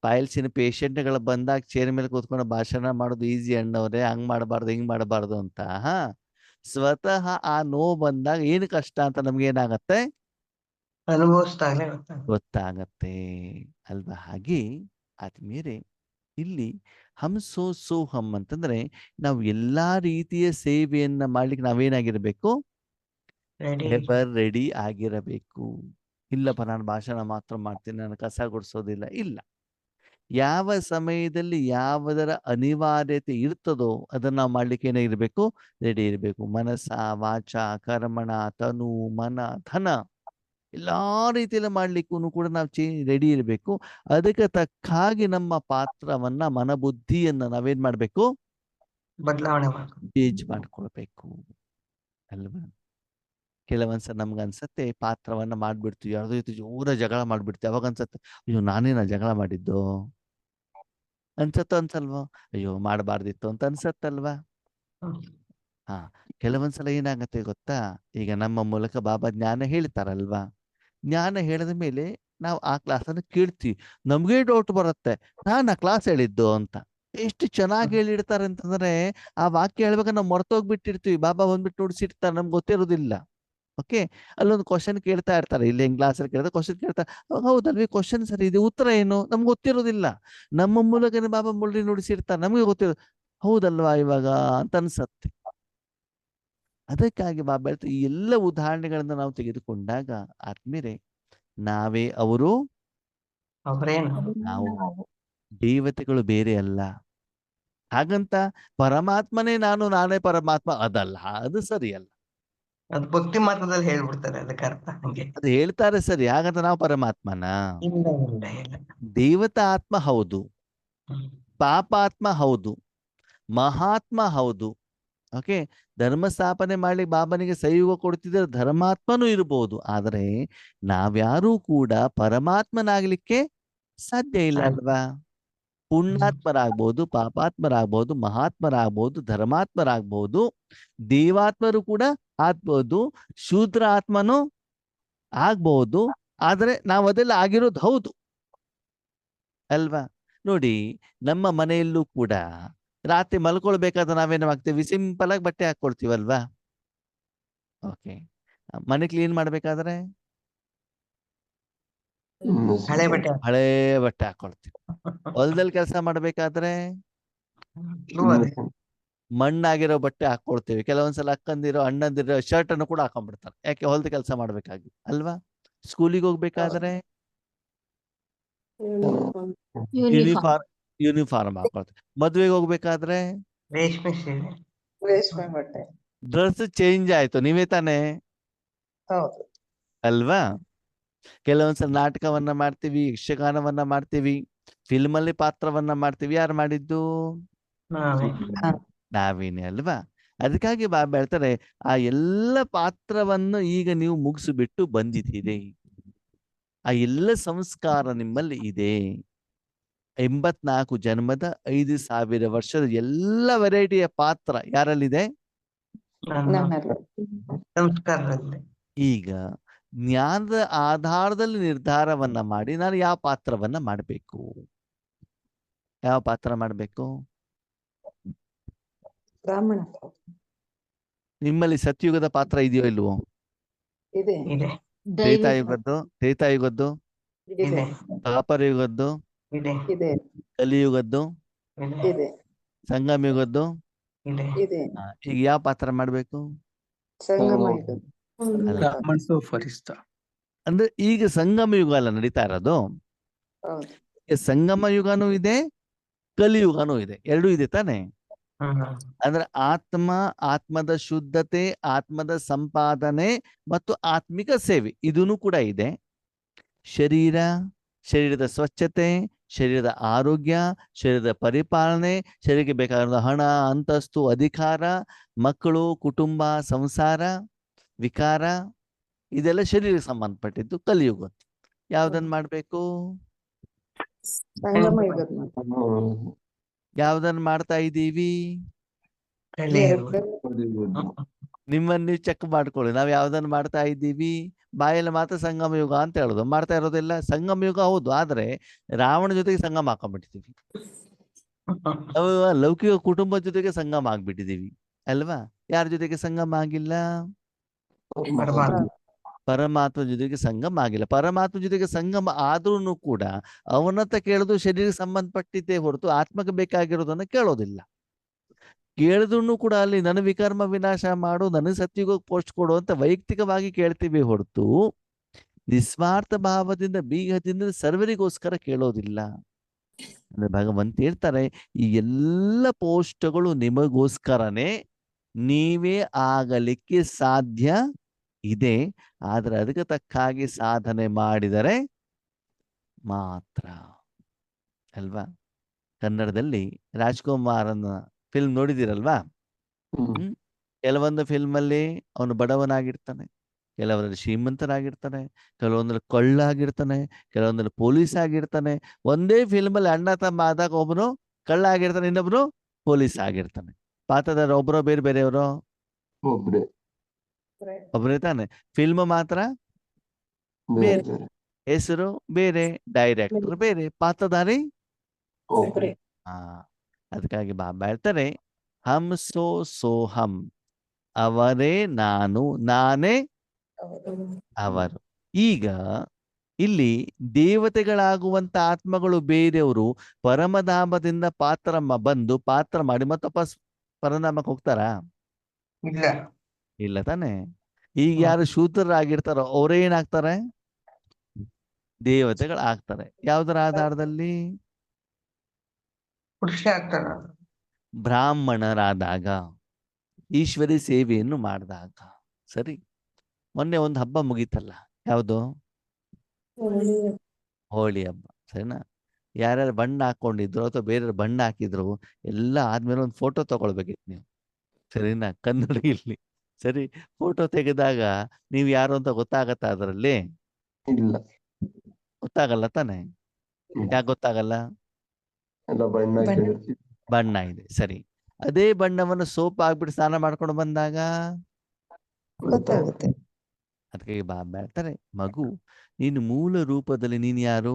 Speaker 1: ಫೈಲ್ಸಿನ ಪೇಷಂಟ್ಗಳು ಬಂದಾಗ ಚೇರ್ ಮೇಲೆ ಕೂತ್ಕೊಂಡು ಭಾಷಣ ಮಾಡೋದು ಈಸಿ ಅಣ್ಣವ್ರೆ, ಹಂಗ್ ಮಾಡಬಾರ್ದು ಹಿಂಗ್ ಮಾಡಬಾರ್ದು ಅಂತ. ಸ್ವತಃ ಆ ನೋವು ಬಂದಾಗ ಏನು ಕಷ್ಟ ಅಂತ ನಮ್ಗೆ ಏನಾಗತ್ತೆ,
Speaker 3: ಅನುಭವಿಸ್ತಾನೆ
Speaker 1: ಗೊತ್ತಾಗತ್ತೆ ಅಲ್ವಾ. ಹಾಗೆ ಆದ್ಮೇಲೆ ಇಲ್ಲಿ ಹಮ್ ಸೋ ಹಮ್ ಅಂತಂದ್ರೆ ನಾವು ಎಲ್ಲಾ ರೀತಿಯ ಸೇವೆಯನ್ನ ಮಾಡ್ಲಿಕ್ಕೆ ನಾವೇನಾಗಿರ್ಬೇಕು, ಎವರ್ ರೆಡಿ ಆಗಿರಬೇಕು. ಇಲ್ಲಪ್ಪ ನಾನು ಭಾಷಣ ಮಾತ್ರ ಮಾಡ್ತೀನಿ, ನಾನು ಕಸ ಗುಡಿಸೋದಿಲ್ಲ, ಇಲ್ಲ. ಯಾವ ಸಮಯದಲ್ಲಿ ಯಾವುದರ ಅನಿವಾರ್ಯತೆ ಇರ್ತದೋ ಅದನ್ನ ನಾವು ಮಾಡ್ಲಿಕ್ಕೆ ಏನಾಗಿರ್ಬೇಕು, ರೆಡಿ ಇರಬೇಕು. ಮನಸ ವಾಚ ಕರ್ಮಣ ತನು ಮನ ಧನ ಎಲ್ಲಾ ರೀತಿಯಲ್ಲಿ ಮಾಡ್ಲಿಕ್ಕೂ ಕೂಡ ನಾವು ರೆಡಿ ಇರಬೇಕು. ಅದಕ್ಕೆ ತಕ್ಕ ಹಾಗೆ ನಮ್ಮ ಪಾತ್ರವನ್ನ, ಮನಬುದ್ಧಿಯನ್ನ ನಾವೇನ್ ಮಾಡ್ಬೇಕು,
Speaker 3: ಬದಲಾವಣೆ
Speaker 1: ಚೇಂಜ್ ಮಾಡ್ಕೊಳ್ಬೇಕು ಅಲ್ವಾ. ಕೆಲವೊಂದ್ಸಲ ನಮ್ಗೆ ಅನ್ಸತ್ತೆ ಪಾತ್ರವನ್ನ ಮಾಡ್ಬಿಡ್ತೀವಿ, ಯಾರ್ದೋ ಜೊತೆ ಜೋರ ಜಗಳ ಮಾಡ್ಬಿಡ್ತೀವಿ. ಅವಾಗ ಅನ್ಸತ್ತೆ, ಅಯ್ಯೋ ನಾನೇನ ಜಗಳ ಮಾಡಿದ್ದು ಅನ್ಸಲ್ವಾ, ಅಯ್ಯೋ ಮಾಡಬಾರ್ದಿತ್ತು ಅಂತ ಅನ್ಸತ್ತಲ್ವಾ. ಕೆಲವೊಂದ್ಸಲ ಏನಾಗತ್ತೆ ಗೊತ್ತಾ, ಈಗ ನಮ್ಮ ಮೂಲಕ ಬಾಬಾ ಜ್ಞಾನ ಹೇಳ್ತಾರಲ್ವಾ, ಜ್ಞಾನ ಹೇಳಿದ ಮೇಲೆ ನಾವು ಆ ಕ್ಲಾಸನ್ನು ಕೇಳ್ತೀವಿ, ನಮ್ಗೆ ಡೌಟ್ ಬರುತ್ತೆ, ನಾನು ಆ ಕ್ಲಾಸ್ ಹೇಳಿದ್ದು ಅಂತ. ಎಷ್ಟು ಚೆನ್ನಾಗಿ ಹೇಳಿರ್ತಾರೆ ಅಂತಂದ್ರೆ ಆ ವಾಕ್ಯ ಹೇಳ್ಬೇಕಾದ್ರೆ ನಾವು ಮರ್ತೋಗ್ಬಿಟ್ಟಿರ್ತೀವಿ. ಬಾಬಾ ಬಂದ್ಬಿಟ್ಟು ನೋಡಿಸಿರ್ತಾರೆ, ನಮ್ಗೆ ಗೊತ್ತಿರೋದಿಲ್ಲ. ಓಕೆ, ಅಲ್ಲೊಂದು ಕ್ವಶನ್ ಕೇಳ್ತಾ ಇರ್ತಾರೆ, ಇಲ್ಲಿ ಹೆಂಗ್ ಕ್ಲಾಸಲ್ಲಿ ಕೇಳಿದ್ರೆ ಕ್ವಶನ್ ಕೇಳ್ತಾರೆ, ಹೌದಲ್ವಿ ಕ್ವಶನ್ ಸರಿ ಇದೆ, ಉತ್ತರ ಏನು ನಮ್ಗೆ ಗೊತ್ತಿರೋದಿಲ್ಲ. ನಮ್ಮ ಮೂಲಕನೇ ಬಾಬಾ ಮುಳ್ಳಿ ನುಡಿಸಿರ್ತಾರೆ, ನಮ್ಗೆ ಗೊತ್ತಿರೋದು ಹೌದಲ್ವಾ ಇವಾಗ ಅಂತ ಅನ್ಸತ್ತೆ. ಅದಕ್ಕಾಗಿ ಬಾಬಾ ಹೇಳ್ತಾರೆ, ಈ ಎಲ್ಲ ಉದಾಹರಣೆಗಳನ್ನ ನಾವು ತೆಗೆದುಕೊಂಡಾಗ ಆದ್ಮೇಲೆ ನಾವೇ ಅವರು, ನಾವು ದೇವತೆಗಳು ಬೇರೆ ಅಲ್ಲ. ಹಾಗಂತ ಪರಮಾತ್ಮನೇ ನಾನೇ ಪರಮಾತ್ಮ ಅದಲ್ಲ, ಅದು ಸರಿಯಲ್ಲ.
Speaker 3: ಅದು ಭಕ್ತಿ ಮಾರ್ಗದಲ್ಲಿ ಹೇಳ್ಬಿಡ್ತಾರೆ, ಅದಕ್ಕೆ ಅರ್ಥ ಹಂಗೆ
Speaker 1: ಅದು ಹೇಳ್ತಾರೆ ಸರಿ, ಹಾಗಂತ ನಾವು ಪರಮಾತ್ಮನ, ದೇವತಾ ಆತ್ಮ ಹೌದು, ಪಾಪಾತ್ಮ ಹೌದು, ಮಹಾತ್ಮ ಹೌದು. ಓಕೆ, ಧರ್ಮ ಸ್ಥಾಪನೆ ಮಾಡ್ಲಿಕ್ಕೆ ಬಾಬನಿಗೆ ಸಹಯೋಗ ಕೊಡ್ತಿದ್ರೆ ಧರ್ಮಾತ್ಮನೂ ಇರಬಹುದು, ಆದರೆ ನಾವ್ಯಾರೂ ಕೂಡ ಪರಮಾತ್ಮನಾಗ್ಲಿಕ್ಕೆ ಸಾಧ್ಯ ಇಲ್ಲ ಅಲ್ವಾ. ಪುಣ್ಯಾತ್ಮರಾಗ್ಬೋದು, ಪಾಪಾತ್ಮರಾಗ್ಬೋದು, ಮಹಾತ್ಮರಾಗ್ಬೋದು, ಧರ್ಮಾತ್ಮರಾಗ್ಬೋದು, ದೇವಾತ್ಮರು ಕೂಡ ಆಗ್ಬೋದು, ಶೂದ್ರ ಆತ್ಮನು ಆಗ್ಬಹುದು. ಆದ್ರೆ ನಾವು ಅದೆಲ್ಲ ಆಗಿರೋದು ಹೌದು ಅಲ್ವಾ. ನೋಡಿ, ನಮ್ಮ ಮನೆಯಲ್ಲೂ ಕೂಡ ರಾತ್ರಿ ಮಲ್ಕೊಳ್ಬೇಕಾದ್ರೆ ನಾವೇನು ಮಾಡ್ತೀವಿ, ಸಿಂಪಲ್ ಆಗಿ ಬಟ್ಟೆ ಹಾಕೊಳ್ತೀವಲ್ವಾ. ಓಕೆ, ಮನೆ ಕ್ಲೀನ್ ಮಾಡ್ಬೇಕಾದ್ರೆ
Speaker 3: ಹಳೆ ಬಟ್ಟೆ
Speaker 1: ಹಳೇ ಬಟ್ಟೆ ಹಾಕೊಳ್ತೀವಿ. ಹೊಲದಲ್ಲಿ ಕೆಲಸ ಮಾಡ್ಬೇಕಾದ್ರೆ
Speaker 3: ಇವು ಅದೇ.
Speaker 1: ಮಣ್ಣಾಗಿರೋ ಬಟ್ಟೆ ಹಾಕೊಳ್ತೀವಿ. ಕೆಲವೊಂದ್ಸಲ ಅಕ್ಕಂದಿರೋ ಅಣ್ಣಂದಿರೋ ಶರ್ಟ್ ಅನ್ನು ಕೂಡ ಹಾಕೊಂಡ್ಬಿಡ್ತಾರೆ. ಯಾಕೆ ಹೊಲದ ಕೆಲಸ ಮಾಡ್ಬೇಕಾಗಿ ಅಲ್ವಾ? ಸ್ಕೂಲಿಗೆ ಹೋಗ್ಬೇಕಾದ್ರೆ ಯೂನಿಫಾರ್ಮ್ ಯೂನಿಫಾರ್ಮ್ ಹಾಕೊಳ್ತೀವಿ. ಮದ್ವೆಗೆ ಹೋಗ್ಬೇಕಾದ್ರೆ
Speaker 3: ರೇಷ್ಮೆ ಸೀರೆ.
Speaker 4: ರೇಷ್ಮೆ ಬಟ್ಟೆ.
Speaker 1: ಡ್ರೆಸ್ ಚೇಂಜ್ ಆಯ್ತು, ನೀವೇ ತಾನೇ
Speaker 4: ಹೌದು.
Speaker 1: ಅಲ್ವಾ? ಕೆಲವೊಂದ್ಸಲ ನಾಟಕವನ್ನ ಮಾಡ್ತೀವಿ, ಯಕ್ಷಗಾನವನ್ನ ಮಾಡ್ತೀವಿ, ಫಿಲ್ಮ್ ಅಲ್ಲಿ ಪಾತ್ರವನ್ನ ಮಾಡ್ತೀವಿ. ಯಾರು ಮಾಡಿದ್ದು?
Speaker 3: ನಾವೇ.
Speaker 1: ನಾವೇನೆ ಅಲ್ವಾ? ಅದಕ್ಕಾಗಿ ಬಾಬಾ ಹೇಳ್ತಾರೆ, ಆ ಎಲ್ಲ ಪಾತ್ರವನ್ನು ಈಗ ನೀವು ಮುಗಿಸಿಬಿಟ್ಟು ಬಂದಿದ್ದೀರಿ. ಆ ಎಲ್ಲ ಸಂಸ್ಕಾರ ನಿಮ್ಮಲ್ಲಿ ಇದೆ. 84 ಜನ್ಮದ 5000 ವರ್ಷದ ಎಲ್ಲ ವೆರೈಟಿಯ ಪಾತ್ರ ಯಾರಲ್ಲಿದೆ?
Speaker 3: ನನ್ನ
Speaker 4: ನನ್ನಲ್ಲಿ.
Speaker 3: ಸಂಸ್ಕಾರದಲ್ಲಿ.
Speaker 1: ಈಗ ಜ್ಞಾನದ ಆಧಾರದಲ್ಲಿ ನಿರ್ಧಾರವನ್ನ ಮಾಡಿ ನಾನು ಯಾವ ಪಾತ್ರವನ್ನ ಮಾಡಬೇಕು, ಯಾವ ಪಾತ್ರ ಮಾಡಬೇಕು?
Speaker 4: ಬ್ರಾಹ್ಮಣ
Speaker 1: ನಿಮ್ಮಲ್ಲಿ ಸತ್ಯುಗದ ಪಾತ್ರ ಇದೆಯೋ ಇಲ್ವೋ?
Speaker 4: ಇದೆ.
Speaker 3: ಇದೆ
Speaker 1: ತ್ರೇತಾಯುಗದ್ದು, ತ್ರೇತಾಯುಗದ್ದು,
Speaker 4: ಇದೆ.
Speaker 3: ಇದೆ
Speaker 1: ದ್ವಾಪರ ಯುಗದ್ದು,
Speaker 3: ಇದೆ
Speaker 4: ಇದೆ.
Speaker 1: ಕಲಿಯುಗದ್ದು,
Speaker 3: ಇದೆ
Speaker 4: ಇದೆ.
Speaker 1: ಸಂಗಮ ಯುಗದ್ದು.
Speaker 3: ಇದೆ.
Speaker 4: ಇದೆ.
Speaker 1: ಈಗ ಯಾವ ಪಾತ್ರ ಮಾಡಬೇಕು?
Speaker 4: ಸಂಗಮ ಇದೆ.
Speaker 1: ಅಲ್ಲ,
Speaker 5: ಬ್ರಾಹ್ಮಣ ಸೋ ಫರಿಸ್ತ.
Speaker 1: ಅಂದ್ರೆ ಈಗ ಸಂಗಮ ಯುಗ ಅಲ್ಲ ನಡೀತಾ ಇರೋದು.
Speaker 4: ಹೌದು.
Speaker 1: ಈಗ ಸಂಗಮ ಯುಗನೂ ಇದೆ, ಕಲಿಯುಗನೂ ಇದೆ, ಎರಡೂ ಇದೆ ತಾನೆ?
Speaker 3: ಹ್ಮ್.
Speaker 1: ಅಂದ್ರೆ ಆತ್ಮದ ಶುದ್ಧತೆ, ಆತ್ಮದ ಸಂಪಾದನೆ ಮತ್ತು ಆತ್ಮಿಕ ಸೇವೆ ಇದೂ ಕೂಡ ಇದೆ. ಶರೀರದ ಸ್ವಚ್ಛತೆ, ಶರೀರದ ಆರೋಗ್ಯ, ಶರೀರದ ಪರಿಪಾಲನೆ, ಶರೀರಕ್ಕೆ ಬೇಕಾದ ಹಣ, ಅಂತಸ್ತು, ಅಧಿಕಾರ, ಮಕ್ಕಳು, ಕುಟುಂಬ, ಸಂಸಾರ, ವಿಕಾರ, ಇದೆಲ್ಲ ಶರೀರಕ್ಕೆ ಸಂಬಂಧಪಟ್ಟಿದ್ದು. ಕಲಿಯುಗ ಯಾವ್ದನ್ನ ಮಾಡ್ಬೇಕು?
Speaker 4: ಸಂಗಮ ಯುಗದ ಮಾತು.
Speaker 1: ಯಾವ್ದನ್ನ ಮಾಡ್ತಾ ಇದ್ದೀವಿ?
Speaker 3: ಕಲಿಯುಗ.
Speaker 1: ನಿಮ್ಮನ್ನ ನೀವು ಚೆಕ್ ಮಾಡ್ಕೊಳ್ಳಿ. ನಾವ್ ಯಾವ್ದನ್ನ ಮಾಡ್ತಾ ಇದ್ದೀವಿ? ಬಾಯಲ್ಲಿ ಮಾತ್ರ ಸಂಗಮ ಯುಗ ಅಂತ ಹೇಳುದು, ಮಾಡ್ತಾ ಇರೋದಿಲ್ಲ. ಸಂಗಮ ಯುಗ ಹೌದು, ಆದ್ರೆ ರಾವಣ ಜೊತೆಗೆ ಸಂಗಮ ಹಾಕೊಂಡ್ಬಿಟ್ಟಿದೀವಿ. ನಾವು ಲೌಕಿಕ ಕುಟುಂಬದ ಜೊತೆಗೆ ಸಂಗಮ ಆಗ್ಬಿಟ್ಟಿದೀವಿ ಅಲ್ವಾ? ಯಾರ ಜೊತೆಗೆ ಸಂಗಮ ಆಗಿಲ್ಲ?
Speaker 3: ಪರಮಾತ್ಮ.
Speaker 1: ಪರಮಾತ್ಮ ಜೊತೆಗೆ ಸಂಗಮ ಆಗಿಲ್ಲ. ಪರಮಾತ್ಮ ಜೊತೆಗೆ ಸಂಗಮ ಆದ್ರೂ ಕೂಡ ಅವನತ್ತ ಕೇಳೋದು ಶರೀರಕ್ಕೆ ಸಂಬಂಧಪಟ್ಟಿದ್ದೇ ಹೊರತು ಆತ್ಮಕ್ಕೆ ಬೇಕಾಗಿರೋದನ್ನ ಕೇಳೋದಿಲ್ಲ. ಕೇಳಿದ್ರು ಕೂಡ ಅಲ್ಲಿ ನನ್ನ ವಿಕರ್ಮ ವಿನಾಶ ಮಾಡು, ನನಗೆ ಸತ್ಯುಗ ಪೋಸ್ಟ್ ಕೊಡು ಅಂತ ವೈಯಕ್ತಿಕವಾಗಿ ಕೇಳ್ತೀವಿ ಹೊರತು ನಿಸ್ವಾರ್ಥ ಭಾವದಿಂದ ಬೀಗದಿಂದ ಸರ್ವರಿಗೋಸ್ಕರ ಕೇಳೋದಿಲ್ಲ. ಅಂದ್ರೆ ಭಗವಂತ ಹೇಳ್ತಾರೆ, ಈ ಎಲ್ಲ ಪೋಸ್ಟ್ಗಳು ನಿಮಗೋಸ್ಕರನೇ, ನೀವೇ ಆಗಲಿಕ್ಕೆ ಸಾಧ್ಯ ಇದೆ. ಆದ್ರೆ ಅದಕ್ಕೆ ತಕ್ಕ ಹಾಗೆ ಸಾಧನೆ ಮಾಡಿದರೆ ಮಾತ್ರ ಅಲ್ವಾ? ಕನ್ನಡದಲ್ಲಿ ರಾಜ್ಕುಮಾರನ ಫಿಲ್ಮ್ ನೋಡಿದಿರಲ್ವಾ? ಕೆಲವೊಂದು ಫಿಲ್ಮ್ ಅಲ್ಲಿ ಅವನು ಬಡವನಾಗಿರ್ತಾನೆ, ಕೆಲವೊಂದಲ್ಲಿ ಶ್ರೀಮಂತನಾಗಿರ್ತಾನೆ, ಕೆಲವೊಂದಲ್ಲಿ ಕಳ್ಳಾಗಿರ್ತಾನೆ, ಕೆಲವೊಂದಲ್ಲಿ ಪೊಲೀಸ್ ಆಗಿರ್ತಾನೆ. ಒಂದೇ ಫಿಲ್ಮ್ ಅಲ್ಲಿ ಅಣ್ಣ ತಮ್ಮ ಆದಾಗ ಒಬ್ಬನು ಕಳ್ಳ ಆಗಿರ್ತಾನೆ, ಇನ್ನೊಬ್ರು ಪೊಲೀಸ್ ಆಗಿರ್ತಾನೆ. ಪಾತ್ರದಾರ ಒಬ್ಬರು ಬೇರೆ ಬೇರೆಯವರು ಒಬ್ಬರೇ ತಾನೆ. ಫಿಲ್ಮ್ ಮಾತ್ರ ಬೇರೆ, ಹೆಸರು ಬೇರೆ, ಡೈರೆಕ್ಟರ್ ಬೇರೆ, ಪಾತ್ರಧಾರಿ ಅದಕ್ಕಾಗಿ ಬಾಬಾ ಹೇಳ್ತಾರೆ, ಹಮ್ ಸೋಹಂ, ಅವರೇ ನಾನು, ನಾನೇ ಅವರು. ಈಗ ಇಲ್ಲಿ ದೇವತೆಗಳಾಗುವಂತ ಆತ್ಮಗಳು ಬೇರೆಯವರು ಪರಮಧಾಮದಿಂದ ಬಂದು ಪಾತ್ರ ಮಾಡಿ ಮತ್ತೆ ವಾಪಸ್ ಪರಮಧಾಮಕ್ಕೆ ಹೋಗ್ತಾರಾ?
Speaker 3: ಇಲ್ಲ.
Speaker 1: ಇಲ್ಲ ತಾನೆ. ಈಗ ಯಾರು ಶೂದ್ರರಾಗಿರ್ತಾರೋ ಅವರೇ ಏನಾಗ್ತಾರೆ? ದೇವತೆಗಳಾಗ್ತಾರೆ. ಯಾವುದರ ಆಧಾರದಲ್ಲಿ?
Speaker 3: ಪುರುಷ ಆಗ್ತಾರ.
Speaker 1: ಬ್ರಾಹ್ಮಣರಾದಾಗ, ಈಶ್ವರಿ ಸೇವೆಯನ್ನು ಮಾಡಿದಾಗ. ಸರಿ, ಮೊನ್ನೆ ಒಂದು ಹಬ್ಬ ಮುಗೀತಲ್ಲ, ಯಾವುದು? ಹೋಳಿ ಹಬ್ಬ. ಸರಿನಾ? ಯಾರ್ಯಾರು ಬಣ್ಣ ಹಾಕೊಂಡಿದ್ರು ಅಥವಾ ಬೇರೆಯವ್ರು ಬಣ್ಣ ಹಾಕಿದ್ರು ಎಲ್ಲ ಆದ್ಮೇಲೆ ಒಂದು ಫೋಟೋ ತಗೊಳ್ಬೇಕಿತ್ತು ನೀವು. ಸರಿನಾ? ಕನ್ನಡಿಯಲ್ಲಿ. ಸರಿ, ಫೋಟೋ ತೆಗೆದಾಗ ನೀವು ಯಾರು ಅಂತ ಗೊತ್ತಾಗತ್ತಾ? ಅದರಲ್ಲಿ
Speaker 2: ಇಲ್ಲ,
Speaker 1: ಗೊತ್ತಾಗಲ್ಲ ತಾನೆ. ಯಾಕೆ ಗೊತ್ತಾಗಲ್ಲ?
Speaker 2: ಎಲ್ಲ ಬಣ್ಣ ಹಾಕಿರ್ತೀವಿ.
Speaker 1: ಬಣ್ಣ ಇದೆ. ಸರಿ, ಅದೇ ಬಣ್ಣವನ್ನು ಸೋಪ್ ಆಗ್ಬಿಟ್ಟು ಸ್ನಾನ ಮಾಡ್ಕೊಂಡು ಬಂದಾಗ
Speaker 4: ಗೊತ್ತಾಗುತ್ತೆ.
Speaker 1: ಅದಕ್ಕೆ ಬಾಬಾ ಹೇಳ್ತಾರೆ, ಮಗು ನೀನು ಮೂಲ ರೂಪದಲ್ಲಿ ನೀನು ಯಾರು?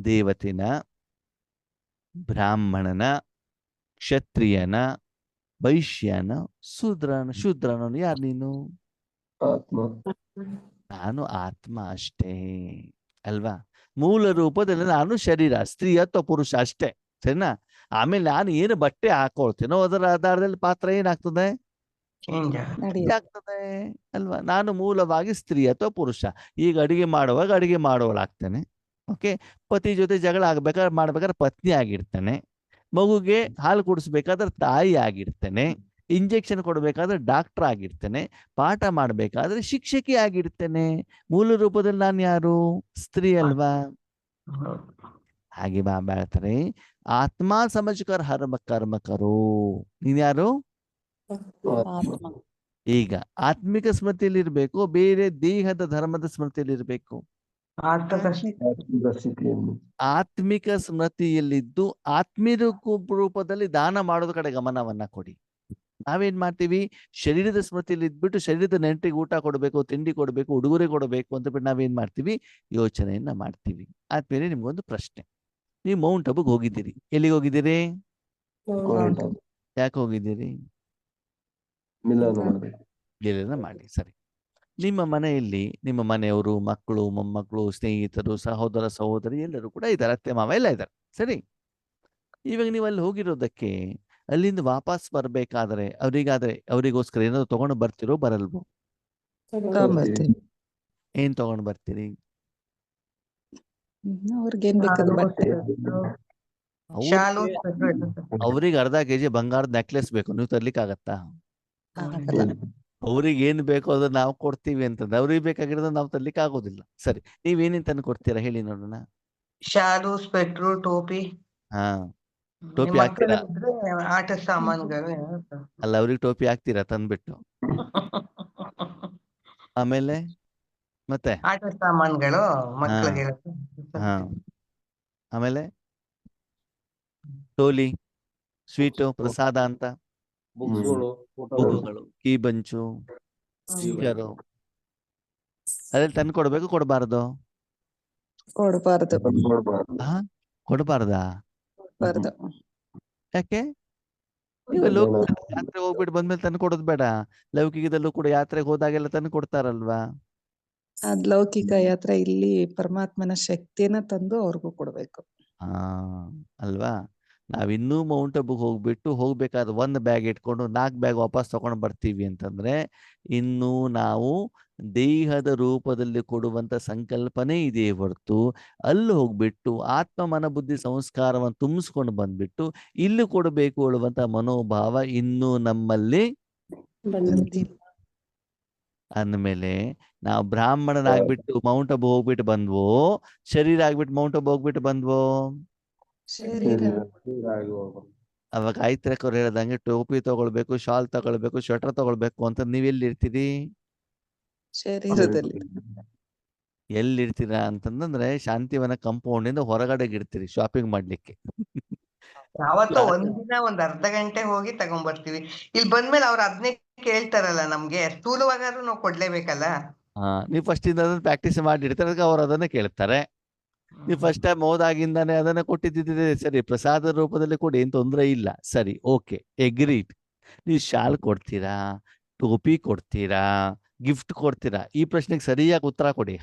Speaker 1: ದೇವತೆನ, ಬ್ರಾಹ್ಮಣನ, ಕ್ಷತ್ರಿಯನ, ವೈಶ್ಯನ, ಶೂದ್ರನ. ಯಾರು ನೀನು?
Speaker 2: ಆತ್ಮ.
Speaker 1: ನಾನು ಆತ್ಮ ಅಷ್ಟೇ ಅಲ್ವಾ? ಮೂಲ ರೂಪದಲ್ಲಿ ನಾನು ಶರೀರ, ಸ್ತ್ರೀ ಅಥವಾ ಪುರುಷ ಅಷ್ಟೇ, ಸರಿನಾ? ಆಮೇಲೆ ನಾನು ಏನು ಬಟ್ಟೆ ಹಾಕೊಳ್ತೀನೋ ಅದರ ಆಧಾರದಲ್ಲಿ ಪಾತ್ರ ಏನಾಗ್ತದೆ,
Speaker 3: ಚೇಂಜ್
Speaker 4: ನಡೆಯುತ್ತೆ.
Speaker 1: ಆಗ್ತದೆ ಅಲ್ವಾ? ನಾನು ಮೂಲವಾಗಿ ಸ್ತ್ರೀ ಅಥವಾ ಪುರುಷ. ಈಗ ಅಡಿಗೆ ಮಾಡುವಾಗ ಅಡಿಗೆ ಮಾಡೋಳಾಗ್ತೇನೆ, ಓಕೆ. ಪತಿ ಜೊತೆ ಜಗಳ ಮಾಡ್ಬೇಕಾದ್ರೆ ಪತ್ನಿ ಆಗಿರ್ತೇನೆ. ಮಗುಗೆ ಹಾಲು ಕುಡಿಸ್ಬೇಕಾದ್ರೆ ತಾಯಿ ಆಗಿರ್ತೇನೆ. ಇಂಜೆಕ್ಷನ್ ಕೊಡ್ಬೇಕಾದ್ರೆ ಡಾಕ್ಟರ್ ಆಗಿರ್ತೇನೆ. ಪಾಠ ಮಾಡ್ಬೇಕಾದ್ರೆ ಶಿಕ್ಷಕಿ ಆಗಿರ್ತೇನೆ. ಮೂಲ ರೂಪದಲ್ಲಿ ನಾನು ಯಾರು? ಸ್ತ್ರೀ ಅಲ್ವಾ? ಹಾಗೆ ಬಾಬಾ ಹೇಳ್ತಾರೆ, ಆತ್ಮ ಸಮಜ್ಕರ್ ಹರ್ಮ ಕರ್ಮ ಕರೋ. ನೀನ್ ಯಾರು?
Speaker 4: ಆತ್ಮ.
Speaker 1: ಈಗ ಆತ್ಮಿಕ ಸ್ಮೃತಿಯಲ್ಲಿ ಇರ್ಬೇಕು, ಬೇರೆ ದೇಹದ ಧರ್ಮದ ಸ್ಮೃತಿಯಲ್ಲಿ ಇರ್ಬೇಕು.
Speaker 3: ಆತ್ಮಕ
Speaker 2: ಆತ್ಮದ ಸ್ಥಿತಿಯನ್ನು
Speaker 1: ಆತ್ಮಿಕ ಸ್ಮೃತಿಯಲ್ಲಿದ್ದು ಆತ್ಮೀಯ ರೂಪದಲ್ಲಿ ದಾನ ಮಾಡೋದ್ರ ಕಡೆ ಗಮನವನ್ನ ಕೊಡಿ. ನಾವೇನ್ ಮಾಡ್ತೀವಿ, ಶರೀರದ ಸ್ಮೃತಿಯಲ್ಲಿ ಇದ್ಬಿಟ್ಟು ಶರೀರದ ನೆಂಟಿಗೆ ಊಟ ಕೊಡಬೇಕು, ತಿಂಡಿ ಕೊಡಬೇಕು, ಉಡುಗೊರೆ ಕೊಡಬೇಕು ಅಂತ ಬಿಟ್ಟು ನಾವೇನ್ ಮಾಡ್ತೀವಿ, ಯೋಚನೆಯನ್ನ ಮಾಡ್ತೀವಿ. ಆದ್ಮೇಲೆ ನಿಮ್ಗೊಂದು ಪ್ರಶ್ನೆ, ನೀವು ಮೌಂಟ್ ಅಬುಗೆ ಹೋಗಿದ್ದೀರಿ. ಎಲ್ಲಿಗೆ ಹೋಗಿದ್ದೀರಿ?
Speaker 2: ಪಾಯಿಂಟ್
Speaker 1: ಯಾಕೆ ಹೋಗಿದ್ದೀರಿ?
Speaker 2: ಮಿಲನ ಮಾಡಬೇಕು.
Speaker 1: ಗೆಳೆಯರನ್ನ ಮಾಡಿ. ಸರಿ, ನಿಮ್ಮ ಮನೆಯಲ್ಲಿ ನಿಮ್ಮ ಮನೆಯವರು, ಮಕ್ಕಳು, ಮೊಮ್ಮಕ್ಕಳು, ಸ್ನೇಹಿತರು, ಸಹೋದರ ಸಹೋದರಿ ಎಲ್ಲರೂ ಕೂಡ ಇದ್ದಾರೆ, ಅತ್ತೆ ಮಾವ ಎಲ್ಲ ಇದ್ದಾರೆ, ಸರಿ? ಇವಾಗ ನೀವು ಅಲ್ಲಿ ಹೋಗಿರೋದಕ್ಕೆ ಅಲ್ಲಿಂದ ವಾಪಸ್ ಬರ್ಬೇಕಾದ್ರೆ ಅವರಿಗೋಸ್ಕರ ಏನಾದ್ರು ತಗೊಂಡು ಬರ್ತಿರೋ ಬರಲ್ವೋ?
Speaker 4: ತಗೊಂಬರ್ತೀವಿ.
Speaker 1: ಏನ್ ತಗೊಂಡು ಬರ್ತೀರಿ?
Speaker 4: ಅವ್ರಿಗೇನ್ ಬೇಕಾದ್ರು ಬಟ್ಟೆ.
Speaker 3: ಶಾಲು
Speaker 1: ಅವ್ರಿಗೆ ಅರ್ಧ ಕೆಜಿ ಬಂಗಾರದ ನೆಕ್ಲೆಸ್ ಬೇಕು, ನೀವು ತರ್ಲಿಕ್ಕೆ ಆಗತ್ತಾ?
Speaker 4: ಆಗಲ್ಲ.
Speaker 1: ಅವ್ರಿಗೆ ಏನ್ ಬೇಕೋ ಅದನ್ನ ನಾವು ಕೊಡ್ತೀವಿ ಅಂತಂದ್ರೆ ಅವ್ರಿಗೆ ಬೇಕಾಗಿರೋದು ನಾವು ತರ್ಲಿಕ್ಕೆ ಆಗೋದಿಲ್ಲ. ಸರಿ, ನೀವೇನೇನ್ ತಂದು ಕೊಡ್ತೀರಾ ಹೇಳಿ ನೋಡೋಣ.
Speaker 3: ಶಾಲು, ಸ್ವೆಟ್ರು, ಟೋಪಿ.
Speaker 1: ಹಾ, ಟೋಪಿ ಹಾಕ್ತೀರಾ?
Speaker 3: ಆಟ ಸಾಮಾನುಗಳು.
Speaker 1: ಅಲ್ಲ, ಅವ್ರಿಗೆ ಟೋಪಿ ಹಾಕ್ತೀರಾ ತಂದ್ಬಿಟ್ಟು? ಆಮೇಲೆ ಮತ್ತೆ
Speaker 3: ಆಟ ಸಾಮಾನುಗಳು ಮಕ್ಕಳಿಗೆ.
Speaker 1: ಹಾ, ಆಮೇಲೆ ಟೋಲಿ, ಸ್ವೀಟು, ಪ್ರಸಾದ ಅಂತ, ಬುಕ್ಗಳು, ಕೀ ಬಂಚು, ಸ್ಟಿಕ್ಕರು ಅದ್ರಲ್ಲಿ ತಂದು ಕೊಡ್ಬೇಕು, ಕೊಡಬಾರ್ದು?
Speaker 4: ಕೊಡ್ಬಾರ್ದು.
Speaker 1: ಹಾ, ಕೊಡಬಾರ್ದಾ?
Speaker 4: ಬಾರ್ದು.
Speaker 1: ಯಾಕೆ? ನೀವೆಲ್ಲ ಯಾತ್ರೆ ಹೋಗ್ಬಿಟ್ಟು ಬಂದ್ಮೇಲೆ ತಂದು ಕೊಡೋದು ಬೇಡ? ಲೌಕಿಕದಲ್ಲೂ ಕೂಡ ಯಾತ್ರೆಗೆ ಹೋದಾಗೆಲ್ಲ ತಂದು ಕೊಡ್ತಾರಲ್ವಾ?
Speaker 4: ಅದ್ ಲೌಕಿಕ ಯಾತ್ರೆ, ಇಲ್ಲಿ ಪರಮಾತ್ಮನ ಶಕ್ತಿನ ತಂದು ಅವ್ರಿಗೂ ಕೊಡ್ಬೇಕು.
Speaker 1: ಹಾ, ಅಲ್ವಾ? ನಾವಿನ್ನೂ ಮೌಂಟ್ ಅಬುಗೆ ಹೋಗ್ಬೇಕಾದ್ರೆ 1 ಬ್ಯಾಗ್ ಇಟ್ಕೊಂಡು 4 ಬ್ಯಾಗ್ ವಾಪಸ್ ತಗೊಂಡು ಬರ್ತೀವಿ ಅಂತಂದ್ರೆ ಇನ್ನು ನಾವು ದೇಹದ ರೂಪದಲ್ಲಿ ಕೊಡುವಂತ ಸಂಕಲ್ಪನೆ ಇದೆ ಹೊರತು ಅಲ್ಲಿ ಹೋಗ್ಬಿಟ್ಟು ಆತ್ಮ ಮನ ಬುದ್ಧಿ ಸಂಸ್ಕಾರವನ್ನು ತುಂಬಿಸ್ಕೊಂಡು ಬಂದ್ಬಿಟ್ಟು ಇಲ್ಲಿ ಕೊಡಬೇಕು ಹೇಳುವಂತ ಮನೋಭಾವ ಇನ್ನೂ ನಮ್ಮಲ್ಲಿ ಅಂದಮೇಲೆ ನಾವು ಬ್ರಾಹ್ಮಣನಾಗ್ಬಿಟ್ಟು ಮೌಂಟ್ ಅಬು ಹೋಗ್ಬಿಟ್ಟು ಬಂದ್ವೋ, ಶರೀರ ಆಗ್ಬಿಟ್ಟು ಮೌಂಟ್ ಅಬು ಹೋಗ್ಬಿಟ್ಟು ಬಂದ್ವೋ?
Speaker 4: ಶರೀರ.
Speaker 1: ಅವಾಗ ಆಯ್ತರಕ್ಕವ್ರು ಹೇಳದಂಗೆ ಟೋಪಿ ತಗೊಳ್ಬೇಕು, ಶಾಲ್ ತಗೊಳ್ಬೇಕು, ಸ್ವೆಟರ್ ತಗೊಳ್ಬೇಕು ಅಂತ ನೀವೆಲ್ಲಿ ಇರ್ತೀರಿ?
Speaker 4: ಶರೀರದಲ್ಲಿ.
Speaker 1: ಎಲ್ಲಿರ್ತೀರಾ ಅಂತಂದ್ರೆ ಶಾಂತಿವನ ಕಾಂಪೌಂಡ್ ಇಂದ ಹೊರಗಡೆಗೆ ಇರ್ತೀರಿ ಶಾಪಿಂಗ್ ಮಾಡ್ಲಿಕ್ಕೆ.
Speaker 3: ಯಾವತ್ತೋ ಒಂದಿನ ಒಂದ್ ಅರ್ಧ ಗಂಟೆ ಹೋಗಿ ತಗೊಂಡ್ಬರ್ತೀವಿ. ಇಲ್ಲಿ ಬಂದ್ಮೇಲೆ ಅವ್ರು ಅದನ್ನೇ ಕೇಳ್ತಾರಲ್ಲ, ನಮ್ಗೆ ಸ್ಥೂಲವಾಗಾದ್ರೂ ನಾವು ಕೊಡ್ಲೇಬೇಕಲ್ಲ.
Speaker 1: ನೀವು ಫಸ್ಟ್ ಇಂದ ಅದನ್ನ ಪ್ರಾಕ್ಟೀಸ್ ಮಾಡಿರ್ತಾರೆ, ಅದಕ್ಕೆ ಅವ್ರು ಅದನ್ನೇ ಕೇಳ್ತಾರೆ. ನೀವು ಫಸ್ಟ್ ಟೈಮ್ ಹೋದಾಗಿಂದಾನೆ ಅದನ್ನ ಕೊಟ್ಟಿದ್ದಿದೆ, ಸರಿ, ಪ್ರಸಾದ ರೂಪದಲ್ಲಿ ಕೊಡಿ, ಏನ್ ತೊಂದರೆ ಇಲ್ಲ, ಸರಿ, ಓಕೆ, ಎಗ್ರೀಡ್. ನೀವು ಶಾಲ್ ಕೊಡ್ತೀರಾ, ಟೋಪಿ ಕೊಡ್ತೀರಾ, ಗಿಫ್ಟ್ ಕೊಡ್ತೀರಾ? ಈ ಪ್ರಶ್ನೆಗೆ ಸರಿಯಾಗಿ ಉತ್ತರ ಕೊಡಿ.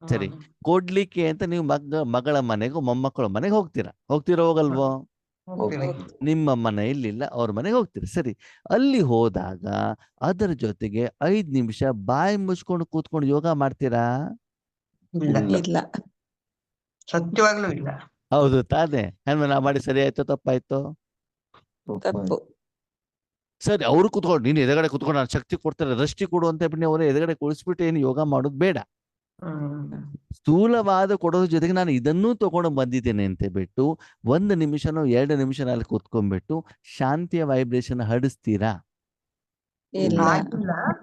Speaker 1: ಸರಿ, ಕೊಡ್ಲಿಕ್ಕೆ ಅಂತ ನೀವು ಮಗಳ ಮನೆಗೂ ಮೊಮ್ಮಕ್ಕಳ ಮನೆಗೆ ಹೋಗ್ತೀರಾ ಹೋಗಲ್ವೋ? ನಿಮ್ಮ ಮನೆಯಲ್ಲಿಲ್ಲ, ಅವ್ರ ಮನೆಗೆ ಹೋಗ್ತೀರಿ, ಸರಿ. ಅಲ್ಲಿ ಹೋದಾಗ ಅದರ ಜೊತೆಗೆ 5 ನಿಮಿಷ ಬಾಯಿ ಮುಚ್ಕೊಂಡು ಕೂತ್ಕೊಂಡು ಯೋಗ ಮಾಡ್ತೀರಾ?
Speaker 4: ಇಲ್ಲ.
Speaker 3: ಸತ್ಯವಾಗ್ಲೂ ಇಲ್ಲ.
Speaker 1: ಹೌದು ತಾನೇ? ನಾ ಮಾಡಿ ಸರಿ ಆಯ್ತು ತಪ್ಪಾಯ್ತು?
Speaker 4: ತಪ್ಪು.
Speaker 1: ಸರಿ, ಅವ್ರು ಕುತ್ಕೊಂಡು ನೀನು ಎದುರುಗಡೆ ಕುತ್ಕೊಂಡು ನಾನು ಶಕ್ತಿ ಕೊಡ್ತಾರೆ, ದೃಷ್ಟಿ ಕೊಡು ಅಂತ ಬಿಟ್ಟು ಅವ್ರು ಎದುರುಗಡೆ ಕುಳಿಸ್ಬಿಟ್ಟು ಏನು ಯೋಗ ಮಾಡೋದು ಬೇಡ. ಸ್ಥೂಲವಾದ ಕೊಡೋದ್ರ ಜೊತೆಗೆ ನಾನು ಇದನ್ನೂ ತಗೊಂಡು ಬಂದಿದ್ದೇನೆ ಅಂತ ಬಿಟ್ಟು 1 ನಿಮಿಷನೋ 2 ನಿಮಿಷನಲ್ಲಿ ಕೂತ್ಕೊಂಡ್ಬಿಟ್ಟು ಶಾಂತಿಯ ವೈಬ್ರೇಷನ್ ಹಡಿಸ್ತೀರಾ?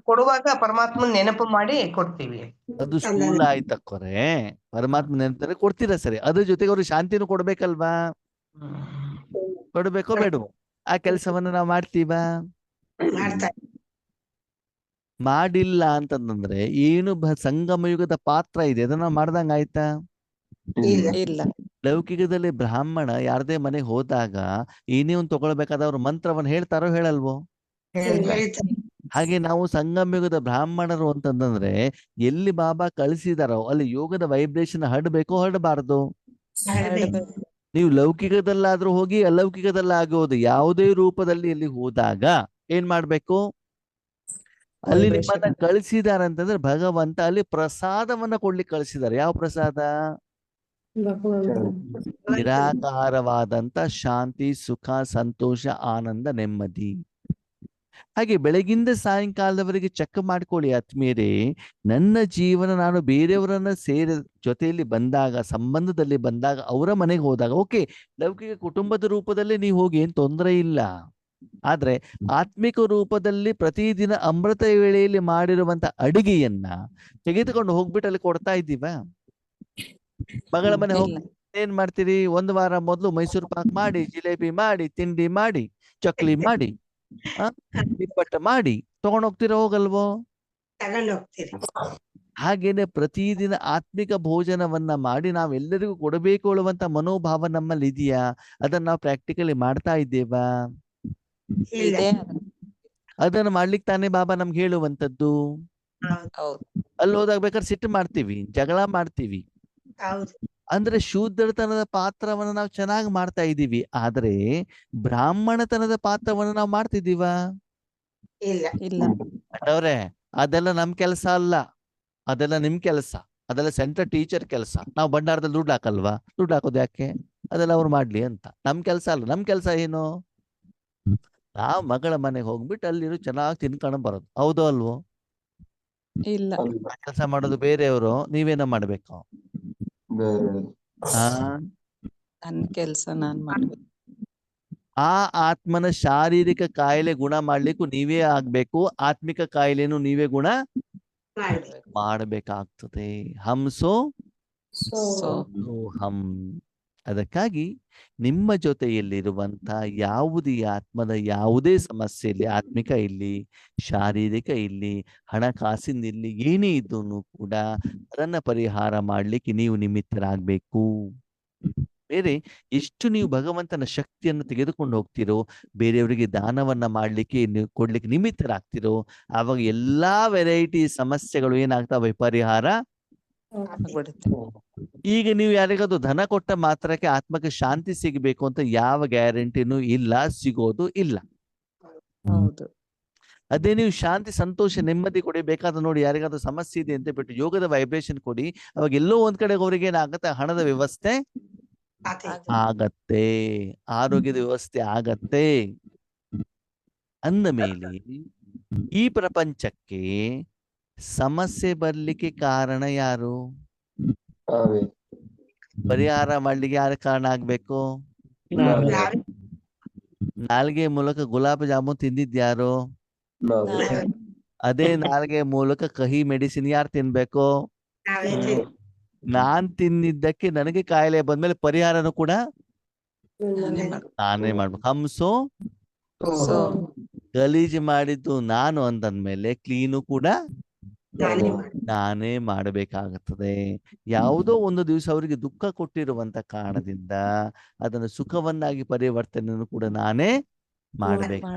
Speaker 3: ಕೊಡುವಾಗ ಪರಮಾತ್ಮನ್ ನೆನಪು ಮಾಡಿ ಕೊಡ್ತೀವಿ.
Speaker 1: ಅದು ಸ್ಥೂಲ ಆಯ್ತಕ್ಕೋರೆ. ಪರಮಾತ್ಮ ನೆನಪು ಕೊಡ್ತೀರಾ, ಸರಿ. ಅದ್ರ ಜೊತೆಗೆ ಅವ್ರಿಗೆ ಶಾಂತಿನೂ ಕೊಡ್ಬೇಕಲ್ವಾ? ಕೊಡ್ಬೇಕೋ ಬೇಡವೋ? ಆ ಕೆಲಸವನ್ನ ನಾವು ಮಾಡ್ತೀವಾ? ಮಾಡಿಲ್ಲ ಅಂತಂದ್ರೆ ಏನು ಸಂಗಮ ಯುಗದ ಪಾತ್ರ ಇದೆ, ಅದನ್ನ ಮಾಡ್ದಂಗ ಆಯ್ತಾ?
Speaker 4: ಇಲ್ಲ.
Speaker 1: ಲೌಕಿಕದಲ್ಲಿ ಬ್ರಾಹ್ಮಣ ಯಾರದೇ ಮನೆಗೆ ಹೋದಾಗ ಏನೇ ಒಂದು ತಗೊಳ್ಬೇಕಾದ ಅವ್ರ ಮಂತ್ರವನ್ನು ಹೇಳ್ತಾರೋ ಹೇಳಲ್ವೋ? ಹಾಗೆ ನಾವು ಸಂಗಮಯುಗದ ಬ್ರಾಹ್ಮಣರು ಅಂತಂದ್ರೆ ಎಲ್ಲಿ ಬಾಬಾ ಕಳಿಸಿದಾರೋ ಅಲ್ಲಿ ಯೋಗದ ವೈಬ್ರೇಷನ್ ಹರಡ್ಬೇಕೋ ಹರಡಬಾರ್ದು.
Speaker 4: ಹರಡ್ಬೇಕು.
Speaker 1: ನೀವು ಲೌಕಿಕದಲ್ಲಾದ್ರೂ ಹೋಗಿ ಅಲೌಕಿಕದಲ್ಲಾಗೋದು ಯಾವುದೇ ರೂಪದಲ್ಲಿ ಇಲ್ಲಿ ಹೋದಾಗ ಏನ್ ಮಾಡ್ಬೇಕು? ಅಲ್ಲಿ ನಿಮ್ಮನ್ನ
Speaker 4: Vibration.
Speaker 1: ಕಳಿಸಿದಾರೆ ಅಂತಂದ್ರೆ ಭಗವಂತ ಅಲ್ಲಿ ಪ್ರಸಾದವನ್ನ ಕೊಡ್ಲಿಕ್ಕೆ ಕಳಿಸಿದ್ದಾರೆ. ಯಾವ ಪ್ರಸಾದ? ನಿರಾಕಾರವಾದಂತ ಶಾಂತಿ, ಸುಖ, ಸಂತೋಷ, ಆನಂದ, ನೆಮ್ಮದಿ. ಹಾಗೆ ಬೆಳಗಿಂದ ಸಾಯಂಕಾಲದವರೆಗೆ ಚೆಕ್ ಮಾಡ್ಕೊಳ್ಳಿ ಆತ್ಮೀಯರೇ, ನನ್ನ ಜೀವನ ನಾನು ಬೇರೆಯವರನ್ನ ಜೊತೆಯಲ್ಲಿ ಬಂದಾಗ, ಸಂಬಂಧದಲ್ಲಿ ಬಂದಾಗ, ಅವರ ಮನೆಗೆ ಹೋದಾಗ, ಓಕೆ ಲೌಕಿಕ ಕುಟುಂಬದ ರೂಪದಲ್ಲಿ ನೀವು ಹೋಗಿ ಏನ್ ತೊಂದರೆ ಇಲ್ಲ. ಆದ್ರೆ ಆತ್ಮಿಕ ರೂಪದಲ್ಲಿ ಪ್ರತಿದಿನ ಅಮೃತ ವೇಳೆಯಲ್ಲಿ ಮಾಡಿರುವಂತ ಅಡಿಗೆಯನ್ನ ತೆಗೆದುಕೊಂಡು ಹೋಗ್ಬಿಟ್ಟು ಅಲ್ಲಿ ಕೊಡ್ತಾ ಇದ್ದೀವ? ಮಗಳ ಮನೆ ಹೋಗಿ ಏನ್ ಮಾಡ್ತೀರಿ? ಒಂದು ವಾರ ಮೊದಲು ಮೈಸೂರು ಪಾಕ್ ಮಾಡಿ, ಜಿಲೇಬಿ ಮಾಡಿ, ತಿಂಡಿ ಮಾಡಿ, ಚಕ್ಲಿ ಮಾಡಿ, ನಿಪ್ಪಟ್ಟು ಮಾಡಿ ತಗೊಂಡೋಗ್ತೀರ, ಹೋಗಲ್ವೋ? ಹಾಗೇನೆ ಪ್ರತಿದಿನ ಆತ್ಮಿಕ ಭೋಜನವನ್ನ ಮಾಡಿ ನಾವೆಲ್ಲರಿಗೂ ಕೊಡಬೇಕು ಅನ್ನುವಂತ ಮನೋಭಾವ ನಮ್ಮಲ್ಲಿ ಇದೆಯಾ? ಅದನ್ನ ನಾವು ಪ್ರಾಕ್ಟಿಕಲಿ ಮಾಡ್ತಾ ಇದ್ದೇವಾ?
Speaker 4: ಇದೆ.
Speaker 1: ಅದನ್ನ ಮಾಡ್ಲಿಕ್ಕೆ ತಾನೇ ಬಾಬಾ ನಮ್ಗೆ ಹೇಳುವಂತದ್ದು.
Speaker 4: ಹೌದು.
Speaker 1: ಅಲ್ಲಿ ಹೋದಾಗ ಬೇಕಾದ್ರೆ ಸಿಟ್ಟು ಮಾಡ್ತೀವಿ, ಜಗಳ ಮಾಡ್ತೀವಿ. ಅಂದ್ರೆ ಶೂದ್ರತನದ ಪಾತ್ರವನ್ನ ನಾವು ಚೆನ್ನಾಗಿ ಮಾಡ್ತಾ ಇದ್ದೀವಿ. ಆದ್ರೆ ಬ್ರಾಹ್ಮಣತನದ ಪಾತ್ರವನ್ನ ನಾವು ಮಾಡ್ತಿದ್ದೀವ?
Speaker 4: ಇಲ್ಲ.
Speaker 1: ಅವ್ರೆ ಅದೆಲ್ಲ ನಮ್ ಕೆಲಸ ಅಲ್ಲ, ಅದೆಲ್ಲ ನಿಮ್ ಕೆಲಸ, ಅದೆಲ್ಲ ಸೆಂಟ್ರಲ್ ಟೀಚರ್ ಕೆಲಸ. ನಾವು ಭಂಡಾರದಲ್ಲಿ ದುಡ್ಡು ಹಾಕಲ್ವಾ? ದುಡ್ಡು ಹಾಕೋದು ಯಾಕೆ? ಅದೆಲ್ಲ ಅವ್ರು ಮಾಡ್ಲಿ ಅಂತ. ನಮ್ ಕೆಲಸ ಅಲ್ಲ. ನಮ್ ಕೆಲಸ ಏನು? ನಾವು ಮಗಳ ಮನೆಗೆ ಹೋಗ್ಬಿಟ್ಟು ಅಲ್ಲಿರೋ ಚೆನ್ನಾಗಿ ತಿನ್ಕೊಂಡು ಬರೋದು. ಹೌದೋ ಅಲ್ವೋ?
Speaker 4: ಇಲ್ಲ.
Speaker 1: ಕೆಲಸ ಮಾಡೋದು ಬೇರೆಯವರು, ನೀವೇನೋ ಮಾಡ್ಬೇಕು.
Speaker 4: ನನ್ನ ಕೆಲ್ಸ ನಾನ್ ಮಾಡ್ಬೇಕು.
Speaker 1: ಆ ಆತ್ಮನ ಶಾರೀರಿಕ ಕಾಯಿಲೆ ಗುಣ ಮಾಡ್ಲಿಕ್ಕೂ ನೀವೇ ಆಗ್ಬೇಕು, ಆತ್ಮಿಕ ಕಾಯಿಲೆನೂ ನೀವೇ ಗುಣ ಮಾಡಬೇಕಾಗ್ತದೆ. ಹಂಸೋ ಹಂ. ಅದಕ್ಕಾಗಿ ನಿಮ್ಮ ಜೊತೆಯಲ್ಲಿರುವಂತ ಯಾವುದೇ ಆತ್ಮದ ಯಾವುದೇ ಸಮಸ್ಯೆ ಇಲ್ಲಿ, ಆತ್ಮಿಕ ಇಲ್ಲಿ, ಶಾರೀರಿಕ ಇಲ್ಲಿ, ಹಣಕಾಸಿನ ಇಲ್ಲಿ, ಏನೇ ಇದ್ದೂ ಕೂಡ ಅದನ್ನ ಪರಿಹಾರ ಮಾಡ್ಲಿಕ್ಕೆ ನೀವು ನಿಮಿತ್ತರಾಗಬೇಕು. ಬೇರೆ ಎಷ್ಟು ನೀವು ಭಗವಂತನ ಶಕ್ತಿಯನ್ನು ತೆಗೆದುಕೊಂಡು ಹೋಗ್ತಿರೋ, ಬೇರೆಯವರಿಗೆ ದಾನವನ್ನ ಮಾಡ್ಲಿಕ್ಕೆ ಕೊಡ್ಲಿಕ್ಕೆ ನಿಮಿತ್ತರಾಗ್ತಿರೋ, ಆವಾಗ ಎಲ್ಲಾ ವೆರೈಟಿ ಸಮಸ್ಯೆಗಳು ಏನಾಗ್ತಾವೆ? ಪರಿಹಾರ. ಈಗ ನೀವು ಯಾರಿಗಾದ್ರು ಧನ ಕೊಟ್ಟ ಮಾತ್ರಕ್ಕೆ ಆತ್ಮಕ್ಕೆ ಶಾಂತಿ ಸಿಗಬೇಕು ಅಂತ ಯಾವ ಗ್ಯಾರಂಟಿನೂ ಇಲ್ಲ, ಸಿಗೋದು ಇಲ್ಲ.
Speaker 4: ಹೌದು.
Speaker 1: ಅದೇ ನೀವು ಶಾಂತಿ, ಸಂತೋಷ, ನೆಮ್ಮದಿ ಕೊಡಿ. ಬೇಕಾದ್ರೆ ನೋಡಿ, ಯಾರಿಗಾದ್ರೂ ಸಮಸ್ಯೆ ಇದೆ ಅಂತ ಬಿಟ್ಟು ಯೋಗದ ವೈಬ್ರೇಷನ್ ಕೊಡಿ, ಅವಾಗ ಎಲ್ಲೋ ಒಂದ್ ಕಡೆ ಅವ್ರಿಗೆ ಏನಾಗತ್ತೆ? ಹಣದ ವ್ಯವಸ್ಥೆ ಆಗತ್ತೆ, ಆರೋಗ್ಯದ ವ್ಯವಸ್ಥೆ ಆಗತ್ತೆ. ಅಂದ ಮೇಲೆ ಈ ಪ್ರಪಂಚಕ್ಕೆ ಸಮಸ್ಯೆ ಬರ್ಲಿಕ್ಕೆ ಕಾರಣ ಯಾರು? ಪರಿಹಾರ ಮಾಡ್ಲಿಕ್ಕೆ ಯಾರ ಕಾರಣ ಆಗ್ಬೇಕು? ನಾಲ್ಗೆ ಮೂಲಕ ಗುಲಾಬ್ ಜಾಮೂನ್ ತಿಂದಿದ್ಯಾರು? ಅದೇ ನಾಲ್ಗೆ ಮೂಲಕ ಕಹಿ ಮೆಡಿಸಿನ್ ಯಾರು ತಿನ್ಬೇಕು? ನಾನ್ ತಿನ್ನಿದ್ದಕ್ಕೆ ನನಗೆ ಕಾಯಿಲೆ ಬಂದ್ಮೇಲೆ ಪರಿಹಾರನು ಕೂಡ ನಾನೇ ಮಾಡ್ಬೇಕು. ಹಂಸೋ ಗಲೀಜು ಮಾಡಿದ್ದು ನಾನು ಅಂತಂದ್ಮೇಲೆ ಕ್ಲೀನು ಕೂಡ ನಾನೇ ಮಾಡಬೇಕಾಗುತ್ತದೆ. ಯಾವುದೋ ಒಂದು ದಿವಸ ಅವರಿಗೆ ದುಃಖ ಕೊಟ್ಟಿರುವಂತ ಕಾರಣದಿಂದ ಅದನ್ನು ಸುಖವನ್ನಾಗಿ ಪರಿವರ್ತನೆಯನ್ನು ಕೂಡ ನಾನೇ ಮಾಡಬೇಕು.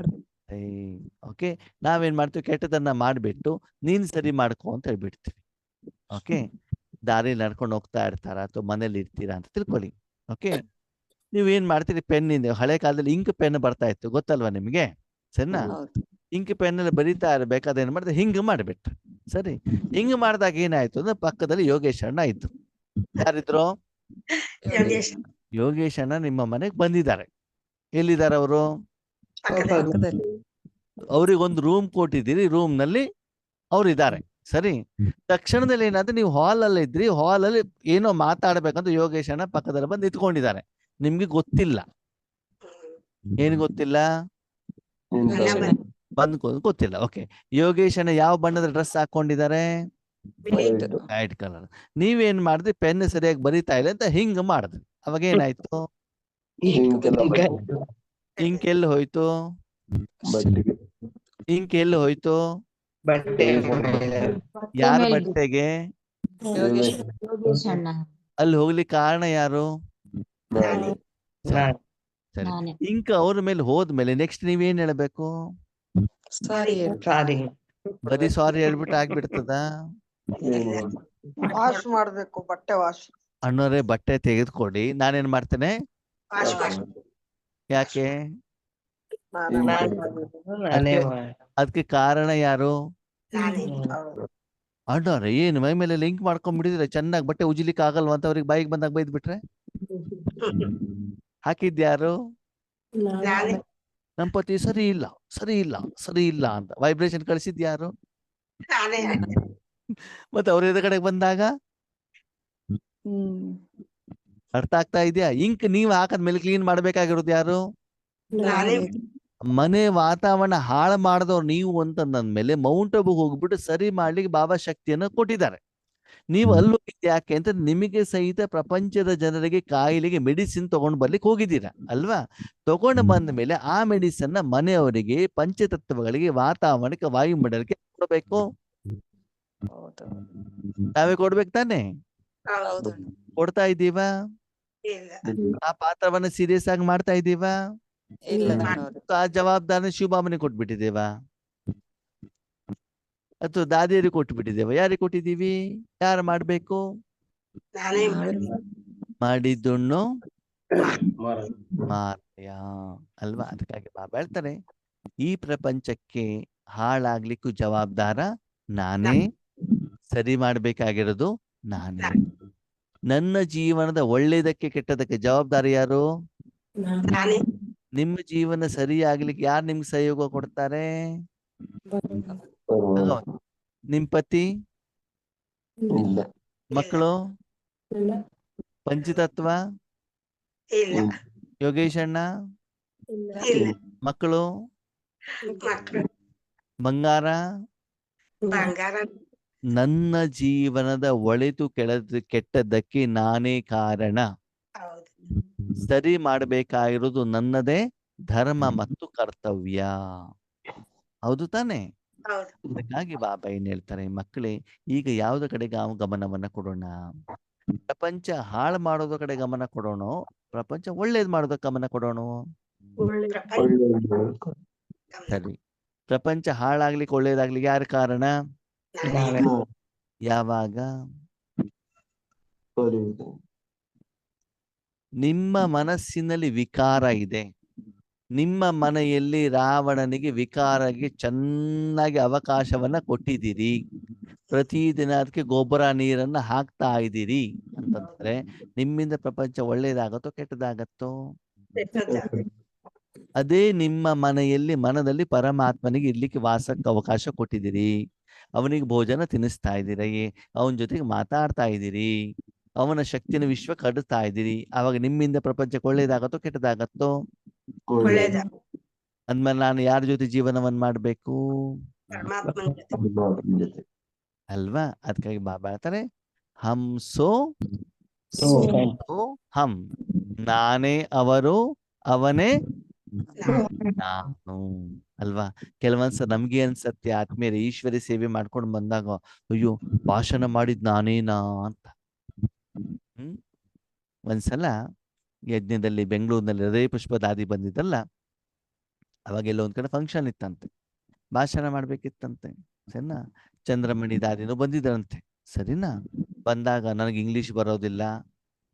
Speaker 1: ಓಕೆ, ನಾವೇನ್ ಮಾಡ್ತೀವಿ? ಕೆಟ್ಟದನ್ನ ಮಾಡ್ಬಿಟ್ಟು ನೀನ್ ಸರಿ ಮಾಡ್ಕೊ ಅಂತ ಹೇಳ್ಬಿಡ್ತೀವಿ. ಓಕೆ, ದಾರಿ ನಡ್ಕೊಂಡು ಹೋಗ್ತಾ ಇರ್ತಾರ ಅಥವಾ ಮನೇಲಿ ಇರ್ತೀರಾ ಅಂತ ತಿಳ್ಕೊಳ್ಳಿ. ಓಕೆ, ನೀವೇನ್ ಮಾಡ್ತೀರಿ? ಪೆನ್ನಿಂದ, ಹಳೆ ಕಾಲದಲ್ಲಿ ಇಂಕ್ ಪೆನ್ ಬರ್ತಾ ಇತ್ತು, ಗೊತ್ತಲ್ವಾ ನಿಮ್ಗೆ? ಸರಿನಾ? ಇಂಕ್ ಪೆನ್ ಅಲ್ಲಿ ಬರೀತಾ ಇರ್ಬೇಕಾದ್ರೆ ಏನ್ ಮಾಡಿದ್ರೆ ಹಿಂಗ್ ಮಾಡ್ಬಿಟ್ಟ. ಸರಿ, ಹಿಂಗ್ ಮಾಡಿದಾಗ ಏನಾಯ್ತು ಅಂದ್ರೆ ಪಕ್ಕದಲ್ಲಿ ಯೋಗೇಶ್ ಅಣ್ಣ ಇದ್ರು. ಯಾರಿದ್ರು? ಯೋಗೇಶ್ ಅಣ್ಣ ನಿಮ್ಮ ಮನೆಗೆ ಬಂದಿದ್ದಾರೆ. ಎಲ್ಲಿದ್ದಾರೆ ಅವರು? ಅವ್ರಿಗೊಂದು ರೂಮ್ ಕೊಟ್ಟಿದ್ದೀರಿ, ರೂಮ್ ನಲ್ಲಿ ಅವ್ರು ಇದ್ದಾರೆ. ಸರಿ, ತಕ್ಷಣದಲ್ಲಿ ಏನಾದ್ರೆ ನೀವು ಹಾಲ್ ಅಲ್ಲಿ ಇದ್ರಿ, ಹಾಲ್ ಅಲ್ಲಿ ಏನೋ ಮಾತಾಡ್ಬೇಕಂತ ಯೋಗೇಶ್ ಅಣ್ಣ ಪಕ್ಕದಲ್ಲಿ ಬಂದು ನಿಂತ್ಕೊಂಡಿದ್ದಾರೆ. ನಿಮ್ಗೆ ಗೊತ್ತಿಲ್ಲ. ಏನ್ ಗೊತ್ತಿಲ್ಲ? ಬಂದ್ ಗೊತ್ತಿಲ್ಲ. ಓಕೆ, ಯೋಗೇಶ್ ಅಣ್ಣ ಯಾವ ಬಣ್ಣದ ಡ್ರೆಸ್ ಹಾಕೊಂಡಿದ್ದಾರೆ? White colour. ನೀವೇನ್ ಮಾಡಿದ್ರಿ? ಪೆನ್ ಸರಿಯಾಗಿ ಬರೀತಾ ಇಲ್ಲ ಅಂತ ಹಿಂಗ್ ಮಾಡಿದ್ರಿ. ಅವಾಗ ಏನಾಯ್ತು? ಇಂಕ್ ಎಲ್ಲಿ ಹೋಯ್ತು? ಇಂಕ್ ಎಲ್ಲಿ ಹೋಯ್ತು? ಯಾರ ಬಟ್ಟೆಗೆ? ಅಲ್ಲಿ ಹೋಗ್ಲಿಕ್ಕೆ ಕಾರಣ ಯಾರು? ಸರಿ, ಇಂಕ್ ಅವ್ರ ಮೇಲೆ ಹೋದ್ಮೇಲೆ ನೆಕ್ಸ್ಟ್ ನೀವೇನ್ ಹೇಳ್ಬೇಕು?
Speaker 4: ಸಾರಿ ಹೇಳಿ.
Speaker 3: ಸಾರಿ.
Speaker 1: ಬರೀ ಸಾರಿ ಹೇಳ್ಬಿಟ್ಟು ಆಗ್ಬಿಡ್ತದ?
Speaker 2: ಏನು ಮಾಡಿ
Speaker 5: ವಾಶ್ ಮಾಡ್ಬೇಕು, ಬಟ್ಟೆ ವಾಶ್.
Speaker 1: ಅಣ್ಣವ್ರೆ ಬಟ್ಟೆ ತೆಗೆದುಕೊಡಿ, ನಾನೇನ್ ಮಾಡ್ತೇನೆ? ಯಾಕೆ?
Speaker 5: ನಾನೇ
Speaker 3: ನಾನ್
Speaker 5: ಮಾಡ್ಬೇಕು.
Speaker 3: ನಾನೇ
Speaker 1: ಅದಕ್ಕೆ ಕಾರಣ ಯಾರು?
Speaker 5: ಹೌದು.
Speaker 1: ಅಣ್ಣವ್ರೆ ಏನು ಮೈ ಮೇಲೆ ಲಿಂಕ್ ಮಾಡ್ಕೊಂಡ್ಬಿಟ್ಟಿದ್ರೆ ಚೆನ್ನಾಗಿ ಬಟ್ಟೆ ಉಜ್ಲಿಕ್ಕೆ ಆಗಲ್ವಾ ಅಂತ ಅವ್ರಿಗೆ ಬಾಯಿಗೆ ಬಂದಾಗ ಬೈದ್ ಬಿಟ್ರೆ? ಹಾಕಿದ್ಯಾರು? ನಮ್ಮ ಪತಿ ಸರಿ ಇಲ್ಲ ಸರಿ ಇಲ್ಲ ಸರಿ ಇಲ್ಲ ಅಂತ ವೈಬ್ರೇಷನ್ ಕಳಿಸಿದ್ಯಾರು? ಮತ್ತೆ ಅವ್ರ ಎದುರುಗಡೆಗೆ ಬಂದಾಗ
Speaker 4: ಹ್ಮ್.
Speaker 1: ಅರ್ಥ ಆಗ್ತಾ ಇದೆಯಾ? ಇಂಕ್ ನೀವ್ ಹಾಕದ್ಮೇಲೆ ಕ್ಲೀನ್ ಮಾಡ್ಬೇಕಾಗಿರೋದು ಯಾರು?
Speaker 4: ನಾನೇ.
Speaker 1: ಮನೆ ವಾತಾವರಣ ಹಾಳು ಮಾಡಿದವ್ರು ನೀವು ಅಂತಂದ್ಮೇಲೆ ಮೌಂಟ್ ಅಬು ಹೋಗ್ಬಿಟ್ಟು ಸರಿ ಮಾಡ್ಲಿಕ್ಕೆ ಬಾಬಾ ಶಕ್ತಿಯನ್ನು ಕೊಟ್ಟಿದ್ದಾರೆ. ನೀವು ಅಲ್ಲಿ ಹೋಗಿದ್ದು ಯಾಕೆ ಅಂತ ನಿಮಗೆ ಸಹಿತ ಪ್ರಪಂಚದ ಜನರಿಗೆ ಕಾಯಿಲೆಗೆ ಮೆಡಿಸಿನ್ ತಗೊಂಡು ಬರ್ಲಿಕ್ಕೆ ಹೋಗಿದ್ದೀರಾ ಅಲ್ವಾ? ತಗೊಂಡು ಬಂದ ಮೇಲೆ ಆ ಮೆಡಿಸಿನ್ ಮನೆಯವರಿಗೆ, ಪಂಚತತ್ವಗಳಿಗೆ, ವಾತಾವರಣಕ್ಕೆ, ವಾಯುಮಂಡಲಕ್ಕೆ ಕೊಡಬೇಕು.
Speaker 4: ಹೌದು.
Speaker 1: ನಾವೇ ಕೊಡ್ಬೇಕು ತಾನೆ?
Speaker 5: ಹೌದು.
Speaker 1: ಕೊಡ್ತಾ ಇದ್ದೀವಾ? ಆ ಪಾತ್ರವನ್ನ ಸೀರಿಯಸ್ ಆಗಿ ಮಾಡ್ತಾ ಇದ್ದೀವಾ?
Speaker 4: ಇಲ್ಲ ಅಣ್ಣವ್ರೆ.
Speaker 1: ಆ ಜವಾಬ್ದಾರಿ ಶಿವಬಾಬನಿಗೆ ಕೊಟ್ಬಿಟ್ಟಿದ್ದೇವಾ? ಅಥವಾ ದಾದಿಯರಿಗೆ ಕೊಟ್ಬಿಟ್ಟಿದ್ದೇವ? ಯಾರಿಗೆ ಕೊಟ್ಟಿದ್ದೀವಿ? ಯಾರು ಮಾಡ್ಬೇಕು?
Speaker 4: ನಾವೇ
Speaker 1: ಮಾಡಿದ್ದುಣ್ಣು
Speaker 2: ಮಾರಾಯ.
Speaker 1: ಮಾರಾಯ ಅಲ್ವಾ? ಅದಕ್ಕಾಗಿ ಬಾಬಾ ಹೇಳ್ತಾರೆ, ಈ ಪ್ರಪಂಚಕ್ಕೆ ಹಾಳಾಗ್ಲಿಕ್ಕೂ ಜವಾಬ್ದಾರ ನಾನೇ, ಸರಿ ಮಾಡ್ಬೇಕಾಗಿರೋದು ನಾನೇ. ನನ್ನ ಜೀವನದ ಒಳ್ಳೇದಕ್ಕೆ ಕೆಟ್ಟದಕ್ಕೆ ಜವಾಬ್ದಾರಿ ಯಾರು? ನಿಮ್ಮ ಜೀವನ ಸರಿ ಆಗ್ಲಿಕ್ಕೆ ಯಾರು ನಿಮ್ಗೆ ಸಹಯೋಗ ಕೊಡ್ತಾರೆ? ಭಗವಂತ. ನಿಮ್ ಪತಿ,
Speaker 2: ಇಲ್ಲ.
Speaker 1: ಮಕ್ಕಳು, ಪಂಚತತ್ವ, ಯೋಗೇಶ್ ಅಣ್ಣ, ಮಕ್ಕಳು, ಬಂಗಾರ. ನನ್ನ ಜೀವನದ ಒಳಿತು ಕೆಟ್ಟದ್ದಕ್ಕೆ ನಾನೇ ಕಾರಣ. ಸರಿ ಮಾಡಬೇಕಾಗಿರೋದು ನನ್ನದೇ ಧರ್ಮ ಮತ್ತು ಕರ್ತವ್ಯ. ಹೌದು ತಾನೆ? ಅದಕ್ಕಾಗಿ ಬಾಬಾ ಏನ್ ಹೇಳ್ತಾರೆ, ಮಕ್ಕಳೇ ಈಗ ಯಾವ್ದ ಕಡೆಗೆ ಗಮನವನ್ನ ಕೊಡೋಣ? ಪ್ರಪಂಚ ಹಾಳು ಮಾಡೋದ ಕಡೆ ಗಮನ ಕೊಡೋಣ, ಪ್ರಪಂಚ ಒಳ್ಳೇದ್ ಮಾಡೋದಕ್ಕೆ ಗಮನ ಕೊಡೋಣ? ಸರಿ, ಪ್ರಪಂಚ ಹಾಳಾಗ್ಲಿಕ್ಕೆ ಒಳ್ಳೇದಾಗ್ಲಿಕ್ಕೆ ಯಾರ ಕಾರಣ? ಯಾವಾಗ? ನಿಮ್ಮ ಮನಸ್ಸಿನಲ್ಲಿ ವಿಕಾರ ಇದೆ. ನಿಮ್ಮ ಮನೆಯಲ್ಲಿ ರಾವಣನಿಗೆ ವಿಕಾರಕ್ಕೆ ಚೆನ್ನಾಗಿ ಅವಕಾಶವನ್ನ ಕೊಟ್ಟಿದ್ದೀರಿ. ಪ್ರತಿದಿನ ಅದಕ್ಕೆ ಗೊಬ್ಬರ ನೀರನ್ನ ಹಾಕ್ತಾ ಇದ್ದೀರಿ ಅಂತಂದ್ರೆ ನಿಮ್ಮಿಂದ ಪ್ರಪಂಚ ಒಳ್ಳೇದಾಗತ್ತೋ ಕೆಟ್ಟದಾಗತ್ತೋ? ಅದೇ ನಿಮ್ಮ ಮನೆಯಲ್ಲಿ ಮನದಲ್ಲಿ ಪರಮಾತ್ಮನಿಗೆ ಇರ್ಲಿಕ್ಕೆ ವಾಸಕ್ಕೆ ಅವಕಾಶ ಕೊಟ್ಟಿದ್ದೀರಿ. ಅವನಿಗೆ ಭೋಜನ ತಿನ್ನಿಸ್ತಾ ಇದ್ದೀರಿ, ಅವನ ಜೊತೆಗೆ ಮಾತಾಡ್ತಾ ಇದ್ದೀರಿ, ಅವನ ಶಕ್ತಿನ ವಿಶ್ವ ಕಡಿಸ್ತಾ ಇದ್ದೀರಿ. ಅವಾಗ ನಿಮ್ಮಿಂದ ಪ್ರಪಂಚಕ್ಕೆ ಒಳ್ಳೇದಾಗತ್ತೋ ಕೆಟ್ಟದಾಗತ್ತೋ? ಅಂದ್ಮೇಲೆ ನಾನು ಯಾರ ಜೊತೆ ಜೀವನವನ್ನ ಮಾಡ್ಬೇಕು? ಅಲ್ವಾ? ಅದಕ್ಕಾಗಿ ಬಾಬಾ ಹೇಳ್ತಾರೆ, ಹಂಸೋ ಹಂ, ನಾನೇ ಅವರು, ಅವನೇ ನಾನು ಅಲ್ವಾ? ಕೆಲವೊಂದ್ಸಲ ನಮ್ಗೆ ಅನ್ಸತ್ತೆ ಆತ್ಮೀಯರೇ, ಈಶ್ವರಿ ಸೇವೆ ಮಾಡ್ಕೊಂಡು ಬಂದಾಗ ಅಯ್ಯೋ ಭಾಷಣ ಮಾಡಿದ್ ನಾನೇನಾ ಅಂತ. ಒಂದ್ಸಲ ಯಜ್ಞದಲ್ಲಿ ಬೆಂಗಳೂರಿನಲ್ಲಿ ಹೃದಯ ಪುಷ್ಪ ದಾದಿ ಬಂದಿದ್ದಲ್ಲ, ಅವಾಗೆಲ್ಲ ಒಂದ್ ಕಡೆ ಫಂಕ್ಷನ್ ಇತ್ತಂತೆ, ಭಾಷಣ ಮಾಡ್ಬೇಕಿತ್ತಂತೆ. ಸರಿನಾ? ಚಂದ್ರಮಣಿ ದಾದಿನೂ ಬಂದಿದ್ರಂತೆ. ಸರಿನಾ? ಬಂದಾಗ ನನಗೆ ಇಂಗ್ಲಿಷ್ ಬರೋದಿಲ್ಲ,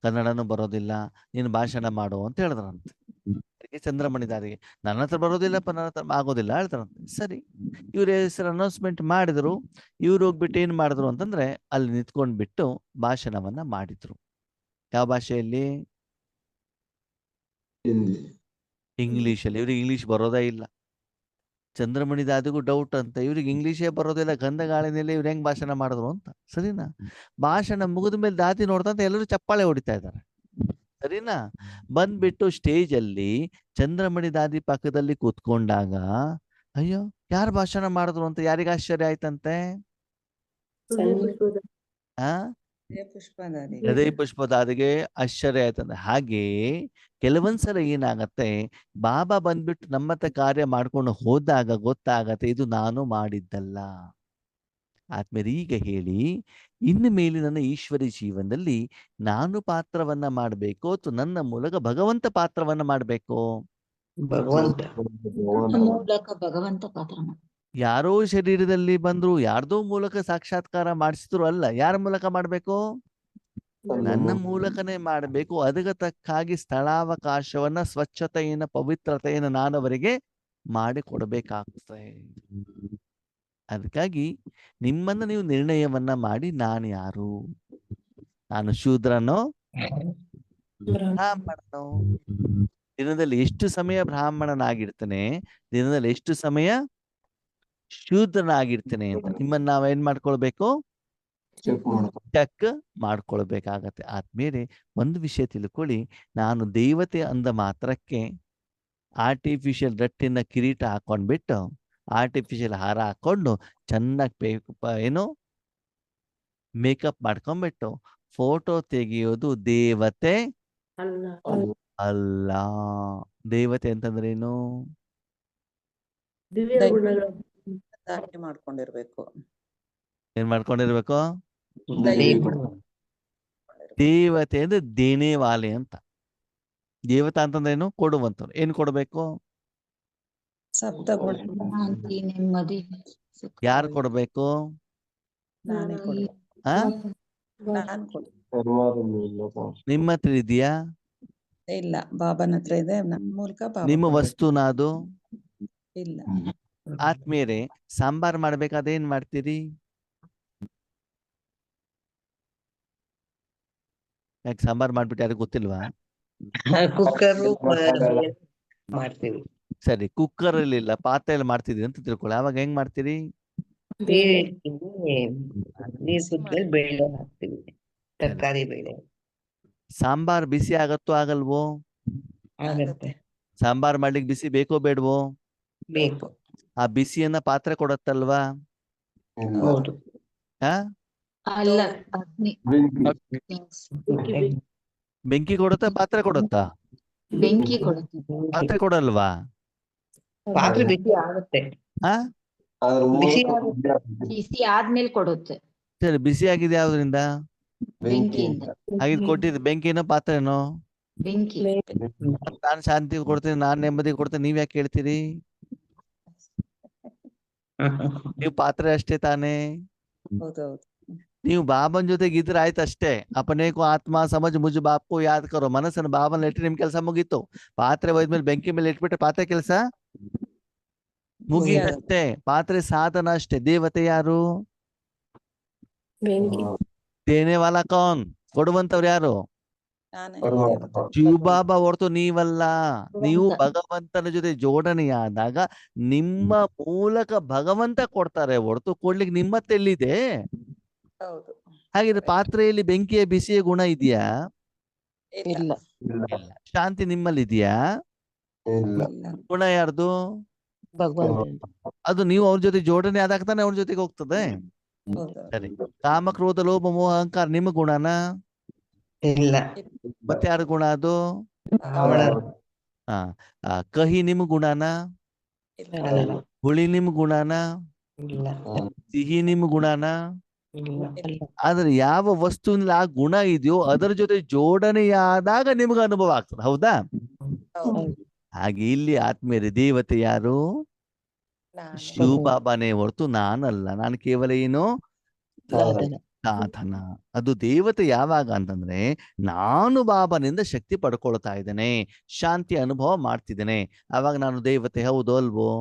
Speaker 1: ಕನ್ನಡನೂ ಬರೋದಿಲ್ಲ, ನೀನು ಭಾಷಣ ಮಾಡು ಅಂತ ಹೇಳಿದ್ರಂತೆ. ಚಂದ್ರಮಣಿ ದಾದಿಗೆ ನನ್ನ ಹತ್ರ ಬರೋದಿಲ್ಲಪ್ಪ, ನನ್ನ ಹತ್ರ ಆಗೋದಿಲ್ಲ ಹೇಳ್ತಾರಂತೆ. ಸರಿ, ಇವ್ರ ಹೆಸರು ಅನೌನ್ಸ್ಮೆಂಟ್ ಮಾಡಿದ್ರು. ಇವ್ರು ಹೋಗ್ಬಿಟ್ಟು ಏನ್ ಮಾಡಿದ್ರು ಅಂತಂದ್ರೆ ಅಲ್ಲಿ ನಿಂತ್ಕೊಂಡ್ಬಿಟ್ಟು ಭಾಷಣವನ್ನ ಮಾಡಿದ್ರು. ಯಾವ ಭಾಷೆಯಲ್ಲಿ? ಇಂಗ್ಲಿಷಲ್ಲಿ. ಇವ್ರಿಗೆ ಇಂಗ್ಲಿಷ್ ಬರೋದೇ ಇಲ್ಲ. ಚಂದ್ರಮಣಿ ದಾದಿಗೂ ಡೌಟ್ ಅಂತ, ಇವ್ರಿಗೆ ಇಂಗ್ಲಿಷೇ ಬರೋದಿಲ್ಲ, ಗಂಧ ಗಾಳಿನಲ್ಲಿ ಇವ್ರು ಹೆಂಗ್ ಭಾಷಣ ಮಾಡಿದ್ರು ಅಂತ. ಸರಿನಾ? ಭಾಷಣ ಮುಗಿದ ಮೇಲೆ ದಾದಿ ನೋಡ್ತಂತ ಎಲ್ಲರೂ ಚಪ್ಪಾಳೆ ಹೊಡಿತಾ ಇದ್ದಾರೆ. ಸರಿನಾ? ಬಂದ್ಬಿಟ್ಟು ಸ್ಟೇಜ್ ಅಲ್ಲಿ ಚಂದ್ರಮಣಿ ದಾದಿ ಪಕ್ಕದಲ್ಲಿ ಕೂತ್ಕೊಂಡಾಗ ಅಯ್ಯೋ ಯಾರು ಭಾಷಣ ಮಾಡಿದ್ರು ಅಂತ ಯಾರಿಗ ಆಶ್ಚರ್ಯ ಆಯ್ತಂತೆ? ಹೃದಯ ಪುಷ್ಪ ದಾದಿಗೆ ಆಶ್ಚರ್ಯ ಆಯ್ತಂತೆ. ಹಾಗೆ ಕೆಲವೊಂದ್ಸಲ ಏನಾಗತ್ತೆ, ಬಾಬಾ ಬಂದ್ಬಿಟ್ಟು ನಮ್ಮತ್ತ ಕಾರ್ಯ ಮಾಡ್ಕೊಂಡು ಹೋದಾಗ ಗೊತ್ತಾಗತ್ತೆ ಇದು ನಾನು ಮಾಡಿದ್ದಲ್ಲ. ಆದ್ಮೇಲೆ ಈಗ ಹೇಳಿ, ಇನ್ನು ಮೇಲೆ ನನ್ನ ಈಶ್ವರಿ ಜೀವನದಲ್ಲಿ ನಾನು ಪಾತ್ರವನ್ನ ಮಾಡಬೇಕು ಅಥವಾ ನನ್ನ ಮೂಲಕ ಭಗವಂತ ಪಾತ್ರವನ್ನ ಮಾಡಬೇಕು?
Speaker 3: ಭಗವಂತ
Speaker 6: ಮೂಲಕ ಭಗವಂತ ಪಾತ್ರ ಮಾಡ್ತಾನೆ.
Speaker 1: ಯಾರೋ ಶರೀರದಲ್ಲಿ ಬಂದ್ರು, ಯಾರ್ದೋ ಮೂಲಕ ಸಾಕ್ಷಾತ್ಕಾರ ಮಾಡಿಸಿದ್ರು ಅಲ್ಲ, ಯಾರ ಮೂಲಕ ಮಾಡ್ಬೇಕು? ನನ್ನ ಮೂಲಕನೇ ಮಾಡಬೇಕು. ಅದಕ್ಕೆ ತಕ್ಕಾಗಿ ಸ್ಥಳಾವಕಾಶವನ್ನ, ಸ್ವಚ್ಛತೆಯನ್ನ, ಪವಿತ್ರತೆಯನ್ನ ನಾನು ಅವರಿಗೆ ಮಾಡಿಕೊಡ್ಬೇಕಾಗ್ತದೆ. ಅದಕ್ಕಾಗಿ ನಿಮ್ಮನ್ನ ನೀವು ನಿರ್ಣಯವನ್ನ ಮಾಡಿ, ನಾನು ಯಾರು? ನಾನು ಶೂದ್ರನೋ ಬ್ರಾಹ್ಮಣನೋ? ದಿನದಲ್ಲಿ ಎಷ್ಟು ಸಮಯ ಬ್ರಾಹ್ಮಣನಾಗಿರ್ತಾನೆ, ದಿನದಲ್ಲಿ ಎಷ್ಟು ಸಮಯ ಶೂದ್ರನಾಗಿರ್ತೇನೆ ಅಂತ ನಿಮ್ಮನ್ನ ನಾವೇನ್ ಮಾಡ್ಕೊಳ್ಬೇಕು? ಚೆಕ್ ಮಾಡ್ಕೊಳ್ಬೇಕಾಗತ್ತೆ. ಆದ್ಮೇಲೆ ಒಂದು ವಿಷಯ ತಿಳ್ಕೊಳ್ಳಿ, ನಾನು ದೇವತೆ ಅಂದ ಮಾತ್ರಕ್ಕೆ ಆರ್ಟಿಫಿಷಿಯಲ್ ರಟ್ಟಿನ ಕಿರೀಟ ಹಾಕೊಂಡ್ಬಿಟ್ಟು, ಆರ್ಟಿಫಿಷಿಯಲ್ ಹಾರ ಹಾಕೊಂಡು ಚೆನ್ನಾಗಿ ಏನು ಮೇಕಪ್ ಮಾಡ್ಕೊಂಡ್ಬಿಟ್ಟು ಫೋಟೋ ತೆಗೆಯೋದು ದೇವತೆ ಅಲ್ಲ. ದೇವತೆ ಅಂತಂದ್ರೇನು?
Speaker 4: ಧಾರಣೆ ಮಾಡ್ಕೊಂಡಿರ್ಬೇಕು.
Speaker 1: ಏನ್ ಮಾಡ್ಕೊಂಡಿರ್ಬೇಕು?
Speaker 4: ದೈವ
Speaker 1: ದೇವತೆ ಅಂದ್ರೆ ದೇನೇವಾಲೆ ಅಂತ. ದೇವತಾ ಅಂತಂದ್ರೇನು? ಕೊಡುವಂತವ್ರು. ಏನ್ ಕೊಡ್ಬೇಕು?
Speaker 4: ಶಬ್ದಗಳು
Speaker 6: ಶಾಂತಿ, ನೆಮ್ಮದಿ, ಸುಖ.
Speaker 1: ಯಾರು ಕೊಡ್ಬೇಕು?
Speaker 4: ನಾನೇ ಕೊಡ್ಬೇಕು.
Speaker 1: ಆ
Speaker 4: ನಾನ್ ಕೊಡ್ಬೇಕು.
Speaker 1: ನಿಮ್ಮ ಹತ್ರ ಇದೆಯಾ?
Speaker 4: ಇಲ್ಲ, ಬಾಬಾನ ಹತ್ರ ಇದೆ. ನನ್ ಮೂಲಕ ಬಾಬಾ
Speaker 1: ನಿಮ್ಮ
Speaker 4: ಕೊಡ್ಬೇಕು.
Speaker 1: ವಸ್ತುನ ಅದು?
Speaker 4: ಇಲ್ಲ,
Speaker 1: ಆದ್ಮೇಲೆ ಸಾಂಬಾರ್ ಮಾಡ್ಬೇಕಾದ್ರೆ ಏನ್ ಮಾಡ್ತೀರಿ? ಯಾಕೆ ಸಾಂಬಾರ್ ಮಾಡ್ಬಿಟ್ಟು ಯಾರಿಗೂ ಗೊತ್ತಿಲ್ವಾ?
Speaker 3: ಕುಕ್ಕರು ಮಾಡ್ತೀವಿ.
Speaker 1: ಸರಿ, ಕುಕ್ಕರ್ ಅಲ್ಲಿ ಇಲ್ಲ, ಪಾತ್ರೆಯಲ್ಲಿ ಮಾಡ್ತಿದ್ರಿ ಅಂತ ತಿಳ್ಕೊಳ್ಳಿ. ಅವಾಗ ಹೆಂಗ್ ಮಾಡ್ತೀರಿ?
Speaker 3: ನೀರ್ ಕುದ್ಮೇಲೆ ಬೇಳೆ ಹಾಕ್ತಿವಿ, ತರಕಾರಿ ಬೇಳೆ
Speaker 1: ಸಾಂಬಾರ್ ಬಿಸಿ ಆಗತ್ತೋ ಆಗಲ್ವೋ?
Speaker 3: ಆಗತ್ತೆ.
Speaker 1: ಸಾಂಬಾರ್ ಮಾಡ್ಲಿಕ್ಕೆ ಬಿಸಿ ಬೇಕೋ ಬೇಡವೋ?
Speaker 3: ಬೇಕು.
Speaker 1: ಆ ಬಿಸಿಯನ್ನ ಪಾತ್ರೆ ಕೊಡತ್ತಲ್ವಾ?
Speaker 3: ಹೌದು.
Speaker 1: ಆ
Speaker 6: ಅಲ್ಲ, ಅಗ್ನಿ.
Speaker 1: ಬೆಂಕಿ ಕೊಡುತ್ತಾ, ಪಾತ್ರೆ ಕೊಡುತ್ತಾ?
Speaker 6: ಬೆಂಕಿ ಕೊಡುತ್ತೆ.
Speaker 1: ಪಾತ್ರೆ ಕೊಡಲ್ವಾ?
Speaker 3: ಪಾತ್ರೆ ಬಿಸಿ ಆಗುತ್ತೆ.
Speaker 1: ಆ
Speaker 3: ಬಿಸಿ ಆಗುತ್ತೆ.
Speaker 6: ಬಿಸಿ ಆದ್ಮೇಲೆ ಕೊಡುತ್ತೆ.
Speaker 1: ಸರಿ, ಬಿಸಿ ಆಗಿದೆ ಯಾವ್ದ್ರಿಂದ?
Speaker 6: ಬೆಂಕಿಯಿಂದ.
Speaker 1: ಹಾಗಿದ್ ಕೊಟ್ಟಿದ್ದು ಬೆಂಕಿನೋ ಪಾತ್ರೆನೋ?
Speaker 6: ಬೆಂಕಿ.
Speaker 1: ನಾನ್ ಶಾಂತಿ ಕೊಡ್ತೀನಿ, ನಾನ್ ನೆಮ್ಮದಿ ಕೊಡ್ತೀನಿ, ನೀವ್ ಯಾಕೆ ಹೇಳ್ತೀರಿ? ನೀವು ಪಾತ್ರೆ ಅಷ್ಟೇ ತಾನೇ.
Speaker 4: ಹೌದೌದು.
Speaker 1: ನೀವು ಬಾಬನ್ ಜೊತೆಗೆ ಇದ್ರೆ ಆಯ್ತು ಅಷ್ಟೇ. ಅಪನೇಕೋ ಆತ್ಮ ಸಮಜ್ ಮುಜ್ ಬಾಪ್ಕೋ ಯಾದ್ ಕರೋ. ಮನಸ್ಸನ್ನು ಬಾಬನ್ ಇಟ್ಟರೆ ನಿಮ್ ಕೆಲಸ ಮುಗೀತು. ಪಾತ್ರೆ ಒಯ್ದ್ಮೇಲೆ ಬೆಂಕಿ ಮೇಲೆ ಇಟ್ಬಿಟ್ರೆ ಪಾತ್ರೆ ಕೆಲಸ ಮುಗೀತಷ್ಟೇ. ಪಾತ್ರೆ ಸಾಧನ ಅಷ್ಟೇ. ದೇವತೆ ಯಾರು? ದೇನೆವಾಲ ಕೌನ್? ಕೊಡುವಂತವ್ರು ಯಾರು?
Speaker 4: ನಾನೇ
Speaker 1: ಶಿವಬಾಬಾ ಹೊರತು ನೀವಲ್ಲ. ನೀವು ಭಗವಂತನ ಜೊತೆ ಜೋಡಣೆಯಾದಾಗ ನಿಮ್ಮ ಮೂಲಕ ಭಗವಂತ ಕೊಡ್ತಾರೆ ಹೊರತು ಕೊಡ್ಲಿಕ್ಕೆ ನಿಮ್ಮತ್ತೆಲ್ಲಿದೆ?
Speaker 4: ಹೌದು.
Speaker 1: ಹಾಗಿದ್ರೆ ಪಾತ್ರೆಯಲ್ಲಿ ಬೆಂಕಿಯ ಬಿಸಿಯ ಗುಣ ಇದೆಯಾ?
Speaker 4: ಇಲ್ಲ,
Speaker 1: ಶಾಂತಿ ನಿಮ್ಮಲ್ಲಿ ಇದೆಯಾ?
Speaker 4: ಇಲ್ಲ.
Speaker 1: ಗುಣ ಯಾರ್ದು?
Speaker 3: ಭಗವಂತ.
Speaker 1: ಅದು ನೀವು ಅವ್ರ ಜೊತೆ ಜೋಡಣೆ ಆದಾಗ ತಾನೆ ಅವ್ರ ಜೊತೆಗೆ ಹೋಗ್ತದೆ.
Speaker 4: ಹೌದು.
Speaker 1: ಸರಿ, ಕಾಮ ಕ್ರೋಧ ಲೋಭ ಮೋಹ ಅಹಂಕಾರ ನಿಮ್ಮ ಗುಣನಾ?
Speaker 3: ಇಲ್ಲ.
Speaker 1: ಮತ್ತೆ ಯಾರ ಗುಣ ಅದು?
Speaker 3: ಅವಳ
Speaker 1: ಕಹಿ ನಿಮ್ ಗುಣನಾ?
Speaker 3: ಅಲ್ಲ.
Speaker 1: ಹುಳಿ ನಿಮ್ ಗುಣನಾ?
Speaker 3: ಇಲ್ಲ.
Speaker 1: ಸಿಹಿ ನಿಮ್ ಗುಣನಾ?
Speaker 3: ಇಲ್ಲ.
Speaker 1: ಆದ್ರೆ ಯಾವ ವಸ್ತುವಿನಲ್ಲಿ ಆ ಗುಣ ಇದೆಯೋ ಅದರ ಜೊತೆ ಜೋಡಣೆಯಾದಾಗ ನಿಮ್ಗೆ ಅನುಭವ ಆಗ್ತದೆ. ಹೌದಾ?
Speaker 4: ಹೌದು.
Speaker 1: ಹಾಗೆ ಇಲ್ಲಿ ಆತ್ಮೀಯರೇ, ದೇವತೆ ಯಾರು?
Speaker 4: ನಾನು
Speaker 1: ಶಿವಬಾಬಾನೇ ಹೊರತು ನಾನಲ್ಲ. ನಾನು ಕೇವಲ ಏನು? ಸಾಧನ. ಅದು ದೇವತೆ ಯಾವಾಗ ಅಂತಂದ್ರೆ, ನಾನು ಬಾಬನಿಂದ ಶಕ್ತಿ ಪಡ್ಕೊಳ್ತಾ ಇದ್ದೇನೆ, ಶಾಂತಿ ಅನುಭವ ಮಾಡ್ತಿದ್ದೇನೆ, ಅವಾಗ ನಾನು ದೇವತೆ. ಹೌದು ಅಲ್ವೋ?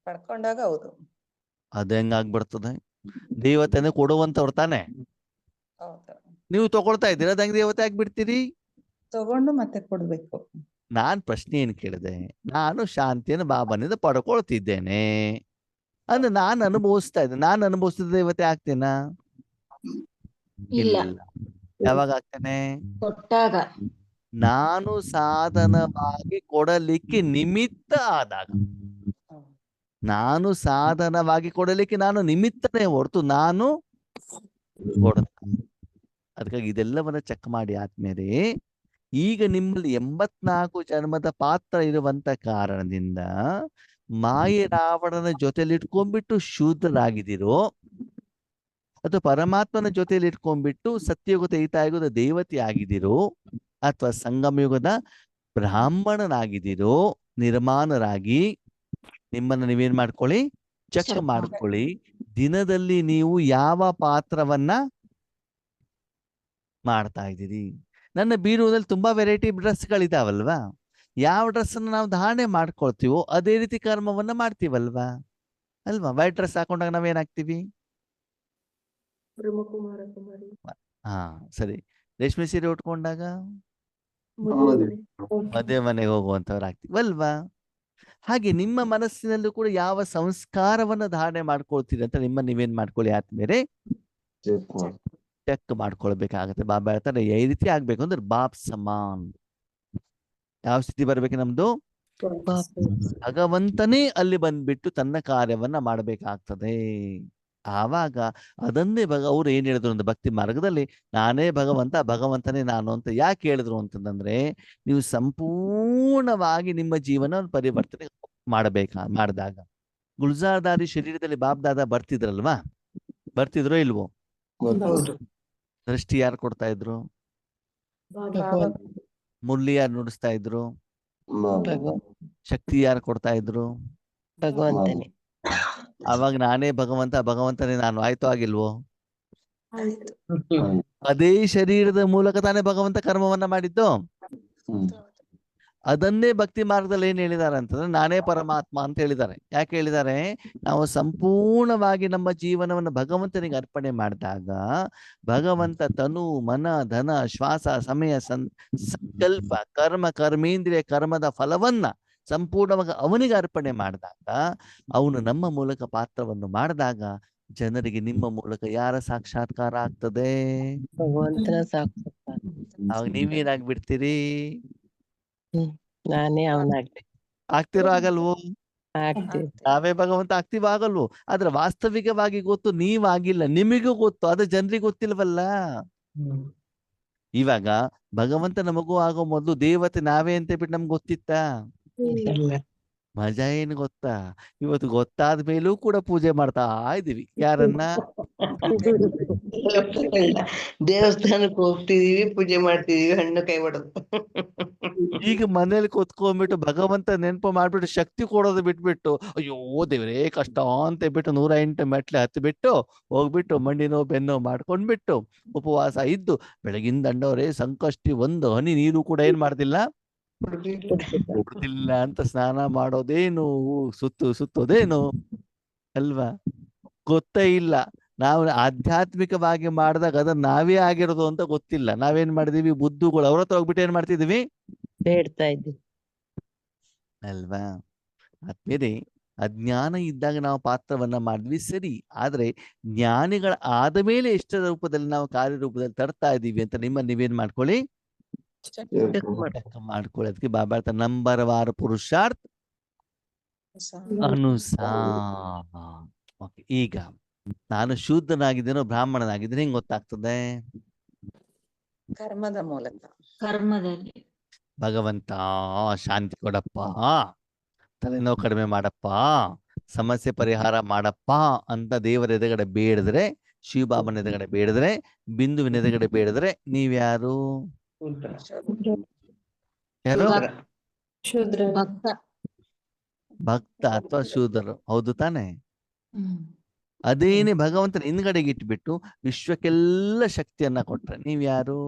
Speaker 4: ಪಡ್ಕೊಂಡಾಗ ಹೌದು.
Speaker 1: ಅದ ಹೆಂಗಾಗ್ಬಿಡ್ತದೆ? ದೇವತೆನೆ ಕೊಡುವಂತವ್ರು ತಾನೆ.
Speaker 4: ಹೌದು.
Speaker 1: ನೀವು ತಗೊಳ್ತಾ ಇದ್ದೀರಾ, ಅದಂಗೆ ದೇವತೆ ಆಗ್ಬಿಡ್ತೀರಿ?
Speaker 4: ತಗೊಂಡು ಮತ್ತೆ ಕೊಡ್ಬೇಕು.
Speaker 1: ನಾನ್ ಪ್ರಶ್ನೆ ಏನ್ ಕೇಳಿದೆ? ನಾನು ಶಾಂತಿಯನ್ನು ಬಾಬನಿಂದ ಪಡ್ಕೊಳ್ತಿದ್ದೇನೆ ಅಂದ್ರೆ ನಾನು ಅನುಭವಿಸ್ತಾ ಇದ್ದೇನೆ. ನಾನು ಅನುಭವಿಸಿದ ದೇವತೆ ಆಗ್ತೇನಾ?
Speaker 6: ಇಲ್ಲ.
Speaker 1: ಯಾವಾಗ ಆಗ್ತೇನೆ?
Speaker 6: ಕೊಟ್ಟಾಗ.
Speaker 1: ನಾನು ಸಾಧನವಾಗಿ ಕೊಡಲಿಕ್ಕೆ ನಿಮಿತ್ತ ಆದಾಗ. ನಾನು ಸಾಧನವಾಗಿ ಕೊಡಲಿಕ್ಕೆ ನಾನು ನಿಮಿತ್ತನೇ ಹೊರತು ನಾನು ಕೊಡ್ತಾ. ಅದಕ್ಕಾಗಿ ಇದೆಲ್ಲವನ್ನ ಚೆಕ್ ಮಾಡಿ ಆದ್ಮೇಲೆ, ಈಗ ನಿಮ್ಮಲ್ಲಿ 84 ಜನ್ಮದ ಪಾತ್ರ ಇರುವಂತ ಕಾರಣದಿಂದ ಮಾಯೆ ರಾವಣನ ಜೊತೆಲಿ ಇಟ್ಕೊಂಡ್ಬಿಟ್ಟು ಶೂದ್ರರಾಗಿದ್ದೀರೋ, ಅಥವಾ ಪರಮಾತ್ಮನ ಜೊತೆಲಿ ಇಟ್ಕೊಂಡ್ಬಿಟ್ಟು ಸತ್ಯಯುಗದ ಹಿತಾಯುಗದ ದೇವತೆ ಆಗಿದ್ದೀರೋ, ಅಥವಾ ಸಂಗಮಯುಗದ ಬ್ರಾಹ್ಮಣನಾಗಿದ್ದೀರೋ ನಿರ್ಮಾಣರಾಗಿ ನಿಮ್ಮನ್ನ ನೀವೇನ್ ಮಾಡ್ಕೊಳ್ಳಿ, ಚೆಕ್
Speaker 6: Check
Speaker 1: ಮಾಡ್ಕೊಳ್ಳಿ. ದಿನದಲ್ಲಿ ನೀವು ಯಾವ ಪಾತ್ರವನ್ನ ಮಾಡ್ತಾ ಇದ್ದೀರಿ. ನನ್ನ ಬೀರುವುದಲ್ಲಿ ತುಂಬಾ ವೆರೈಟಿ ಡ್ರೆಸ್ಗಳಿದಾವಲ್ವಾ, ಯಾವ ಡ್ರೆಸ್ ಅನ್ನ ನಾವು ಧಾರಣೆ ಮಾಡ್ಕೊಳ್ತೀವೋ ಅದೇ ರೀತಿ ಕರ್ಮವನ್ನ ಮಾಡ್ತೀವಲ್ವಾ ಅಲ್ವಾ. White dress ಹಾಕೊಂಡಾಗ ನಾವೇನಾಗ್ತೀವಿ?
Speaker 2: ಬ್ರಹ್ಮಕುಮಾರ ಕುಮಾರಿ
Speaker 1: ಹಾ ಸರಿ. ರೇಷ್ಮೆ ಸೀರೆ ಉಟ್ಕೊಂಡಾಗ
Speaker 2: ಮದುವೆ
Speaker 1: ಮದುವೆ ಮನೆಗೆ ಹೋಗುವಂತವ್ರು ಆಗ್ತೀವಲ್ವಾ. ಹಾಗೆ ನಿಮ್ಮ ಮನಸ್ಸಿನಲ್ಲೂ ಕೂಡ ಯಾವ ಸಂಸ್ಕಾರವನ್ನ ಧಾರಣೆ ಮಾಡ್ಕೊಳ್ತೀರಿ ಅಂತ ನಿಮ್ಮ ನೀವೇನ್ ಮಾಡ್ಕೊಳ್ಳಿ ಆದ್ಮೇಲೆ ಚೆಕ್ ಮಾಡ್ಕೊಳ್ಬೇಕಾಗತ್ತೆ. ಬಾಬಾ ಹೇಳ್ತಾರೆ ಈ ರೀತಿ ಆಗ್ಬೇಕು ಅಂದ್ರೆ ಬಾಪ್ ಸಮಾನ್. ಯಾವ ಸ್ಥಿತಿ ಬರ್ಬೇಕು ನಮ್ದು? ಭಗವಂತನೇ ಅಲ್ಲಿ ಬಂದ್ಬಿಟ್ಟು ತನ್ನ ಕಾರ್ಯವನ್ನ ಮಾಡಬೇಕಾಗ್ತದೆ. ಆವಾಗ ಅದನ್ನೇ ಅವ್ರು ಏನ್ ಹೇಳಿದ್ರು ಅಂದ್ರೆ ಭಕ್ತಿ ಮಾರ್ಗದಲ್ಲಿ ನಾನೇ ಭಗವಂತ, ಭಗವಂತನೇ ನಾನು ಅಂತ ಯಾಕೆ ಹೇಳಿದ್ರು ಅಂತಂದ್ರೆ, ನೀವು ಸಂಪೂರ್ಣವಾಗಿ ನಿಮ್ಮ ಜೀವನ ಪರಿವರ್ತನೆ ಮಾಡಿದಾಗ. ಗುಲ್ಜಾರ್ದಾರಿ ಶರೀರದಲ್ಲಿ ಬಾಬ್ದಾದ ಬರ್ತಿದ್ರಲ್ವಾ, ಬರ್ತಿದ್ರೋ ಇಲ್ವೋ?
Speaker 3: ಹೌದು.
Speaker 1: ದೃಷ್ಟಿ ಯಾರು ಕೊಡ್ತಾ ಇದ್ರು? ಮುರಳಿ ಯಾರು ನುಡಿಸ್ತಾ ಇದ್ರು? ಶಕ್ತಿ ಯಾರು ಕೊಡ್ತಾ ಇದ್ರು?
Speaker 7: ಭಗವಂತನೇ.
Speaker 1: ಅವಾಗ ನಾನೇ ಭಗವಂತ, ಭಗವಂತನೇ ನಾನು ಆಯ್ತು ಆಗಿಲ್ವೋ?
Speaker 5: ಆಯ್ತು.
Speaker 1: ಅದೇ ಶರೀರದ ಮೂಲಕ ತಾನೇ ಭಗವಂತ ಕರ್ಮವನ್ನ ಮಾಡಿದ್ದು. ಅದನ್ನೇ ಭಕ್ತಿ ಮಾರ್ಗದಲ್ಲಿ ಏನ್ ಹೇಳಿದ್ದಾರೆ ಅಂತಂದ್ರೆ ನಾನೇ ಪರಮಾತ್ಮ ಅಂತ ಹೇಳಿದ್ದಾರೆ. ಯಾಕೆ ಹೇಳಿದ್ದಾರೆ? ನಾವು ಸಂಪೂರ್ಣವಾಗಿ ನಮ್ಮ ಜೀವನವನ್ನು ಭಗವಂತನಿಗೆ ಅರ್ಪಣೆ ಮಾಡಿದಾಗ ಭಗವಂತ ತನು ಮನ ಧನ ಶ್ವಾಸ ಸಮಯ ಸಂಕಲ್ಪ ಕರ್ಮೇಂದ್ರಿಯ ಕರ್ಮದ ಫಲವನ್ನ ಸಂಪೂರ್ಣವಾಗಿ ಅವನಿಗೆ ಅರ್ಪಣೆ ಮಾಡಿದಾಗ, ಅವನು ನಮ್ಮ ಮೂಲಕ ಪಾತ್ರವನ್ನು ಮಾಡಿದಾಗ ಜನರಿಗೆ ನಿಮ್ಮ ಮೂಲಕ ಯಾರ ಸಾಕ್ಷಾತ್ಕಾರ ಆಗ್ತದೆ?
Speaker 7: ಭಗವಂತನ ಸಾಕ್ಷಾತ್ಕಾರ.
Speaker 1: ಅವಾಗ ನೀವೇನಾಗ್ಬಿಡ್ತೀರಿ?
Speaker 7: ನಾನೇ ಅವನಾಗ್ತೀನಿ.
Speaker 1: ಆಗ್ತಿರೋ ಆಗಲ್ವೋ?
Speaker 7: ಆಗ್ತೀನಿ.
Speaker 1: ನಾವೇ ಭಗವಂತ ಆಗ್ತೀವ ಆಗಲ್ವೋ? ಆದ್ರೆ ವಾಸ್ತವಿಕವಾಗಿ ಗೊತ್ತು ನೀವಾಗಿಲ್ಲ, ನಿಮಗೂ ಗೊತ್ತು, ಅದು ಜನರಿಗೆ ಗೊತ್ತಿಲ್ವಲ್ಲ. ಇವಾಗ ಭಗವಂತ ನಮಗೂ ಆಗೋ ಮೊದಲು ದೇವತೆ ನಾವೇ ಅಂತ ಬಿಟ್ಟು ನಮ್ಗೆ ಗೊತ್ತಿತ್ತಾ? ಮಜಾ ಏನು ಗೊತ್ತಾ? ಇವತ್ತು ಗೊತ್ತಾದ ಮೇಲೂ ಕೂಡ ಪೂಜೆ ಮಾಡ್ತಾ ಇದೀವಿ. ಯಾರನ್ನ?
Speaker 3: ದೇವಸ್ಥಾನಕ್ಕೆ ಹೋಗ್ತಿದೀವಿ, ಪೂಜೆ ಮಾಡ್ತಿದೀವಿ, ಹಣ್ಣು ಕೈ ಹೊಡೆದು.
Speaker 1: ಈಗ ಮನೇಲಿ ಕೂತ್ಕೊಂಡ್ಬಿಟ್ಟು ಭಗವಂತ ನೆನಪು ಮಾಡ್ಬಿಟ್ಟು ಶಕ್ತಿ ಕೊಡೋದು ಬಿಟ್ಬಿಟ್ಟು ಅಯ್ಯೋ ದೇವ್ರೇ ಕಷ್ಟ ಅಂತ ಬಿಟ್ಟು 108 ಮೆಟ್ಲೆ ಹತ್ಬಿಟ್ಟು ಹೋಗ್ಬಿಟ್ಟು ಮಂಡಿ ನೋವು ಬೆನ್ನು ಮಾಡ್ಕೊಂಡ್ಬಿಟ್ಟು ಉಪವಾಸ ಇದ್ದು ಬೆಳಗಿಂದ ಅಂಡವ್ರೆ ಸಂಕಷ್ಟಿ ಒಂದು ಹನಿ ನೀರು ಕೂಡ ಏನ್ ಮಾಡ್ತಿಲ್ಲ, ಕುಡ್ದಿಲ್ಲ ಅಂತ ಸ್ನಾನ ಮಾಡೋದೇನು, ಸುತ್ತೋದೇನು ಅಲ್ವಾ? ಗೊತ್ತೇ ಇಲ್ಲ. ನಾವು ಆಧ್ಯಾತ್ಮಿಕವಾಗಿ ಮಾಡಿದಾಗ ಅದನ್ನ ನಾವೇ ಆಗಿರೋದು ಅಂತ ಗೊತ್ತಿಲ್ಲ. ನಾವೇನ್ ಮಾಡಿದೀವಿ? ಬುದ್ಧುಗಳು ಅವ್ರ ಹತ್ರ ಹೋಗ್ಬಿಟ್ಟು ಏನ್ ಮಾಡ್ತಿದೀವಿ?
Speaker 7: ಬೇಡ್ತಾ ಇದ್ವಿ
Speaker 1: ಅಲ್ವಾ? ಆದ್ಮೇಲೆ ಅಜ್ಞಾನ ಇದ್ದಾಗ ನಾವು ಪಾತ್ರವನ್ನ ಮಾಡಿದ್ವಿ ಸರಿ, ಆದ್ರೆ ಜ್ಞಾನಿಗಳ ಆದ ಮೇಲೆ ಎಷ್ಟರ ರೂಪದಲ್ಲಿ ನಾವು ಕಾರ್ಯರೂಪದಲ್ಲಿ ತರ್ತಾ ಇದೀವಿ ಅಂತ ನೀವೇನ್ ಮಾಡ್ಕೊಳ್ಳಿ, ಮಾಡ್ಕೊಳ್ಳೋದಕ್ಕೆ ಬಾಬಾ ನಂಬರ್ ವಾರ ಪುರುಷಾರ್ಥ ಅನುಸಾರ. ಈಗ ನಾನು ಶೂದ್ರನಾಗಿದ್ದೇನೋ ಬ್ರಾಹ್ಮಣನಾಗಿದ್ದೇನೆ ಹೆಂಗ್ ಗೊತ್ತಾಗ್ತದೆ?
Speaker 4: ಕರ್ಮದ ಮೂಲಕ.
Speaker 6: ಕರ್ಮದಲ್ಲಿ.
Speaker 1: ಭಗವಂತ ಶಾಂತಿ ಕೊಡಪ್ಪ, ತಲೆನೋವು ಕಡಿಮೆ ಮಾಡಪ್ಪ, ಸಮಸ್ಯೆ ಪರಿಹಾರ ಮಾಡಪ್ಪ ಅಂತ ದೇವರ ಎದುರುಗಡೆ ಬೇಡಿದ್ರೆ, ಶಿವಬಾಬನ ಎದುರುಗಡೆ ಬೇಡಿದ್ರೆ, ಬಿಂದುವಿನ ಎದುರುಗಡೆ ಬೇಡಿದ್ರೆ ನೀವ್ಯಾರು? ಯಾರು?
Speaker 5: ಶೂದ್ರ.
Speaker 6: ಭಕ್ತ.
Speaker 1: ಭಕ್ತ ಅಥವಾ ಶೂದ್ರರು, ಹೌದು ತಾನೆ? ಅದೇನೇ ಭಗವಂತನ ಹಿಂದ್ಗಡೆಗೆ ಇಟ್ಬಿಟ್ಟು ವಿಶ್ವಕ್ಕೆಲ್ಲ ಶಕ್ತಿಯನ್ನ ಕೊಟ್ರೆ ನೀವ್ಯಾರು?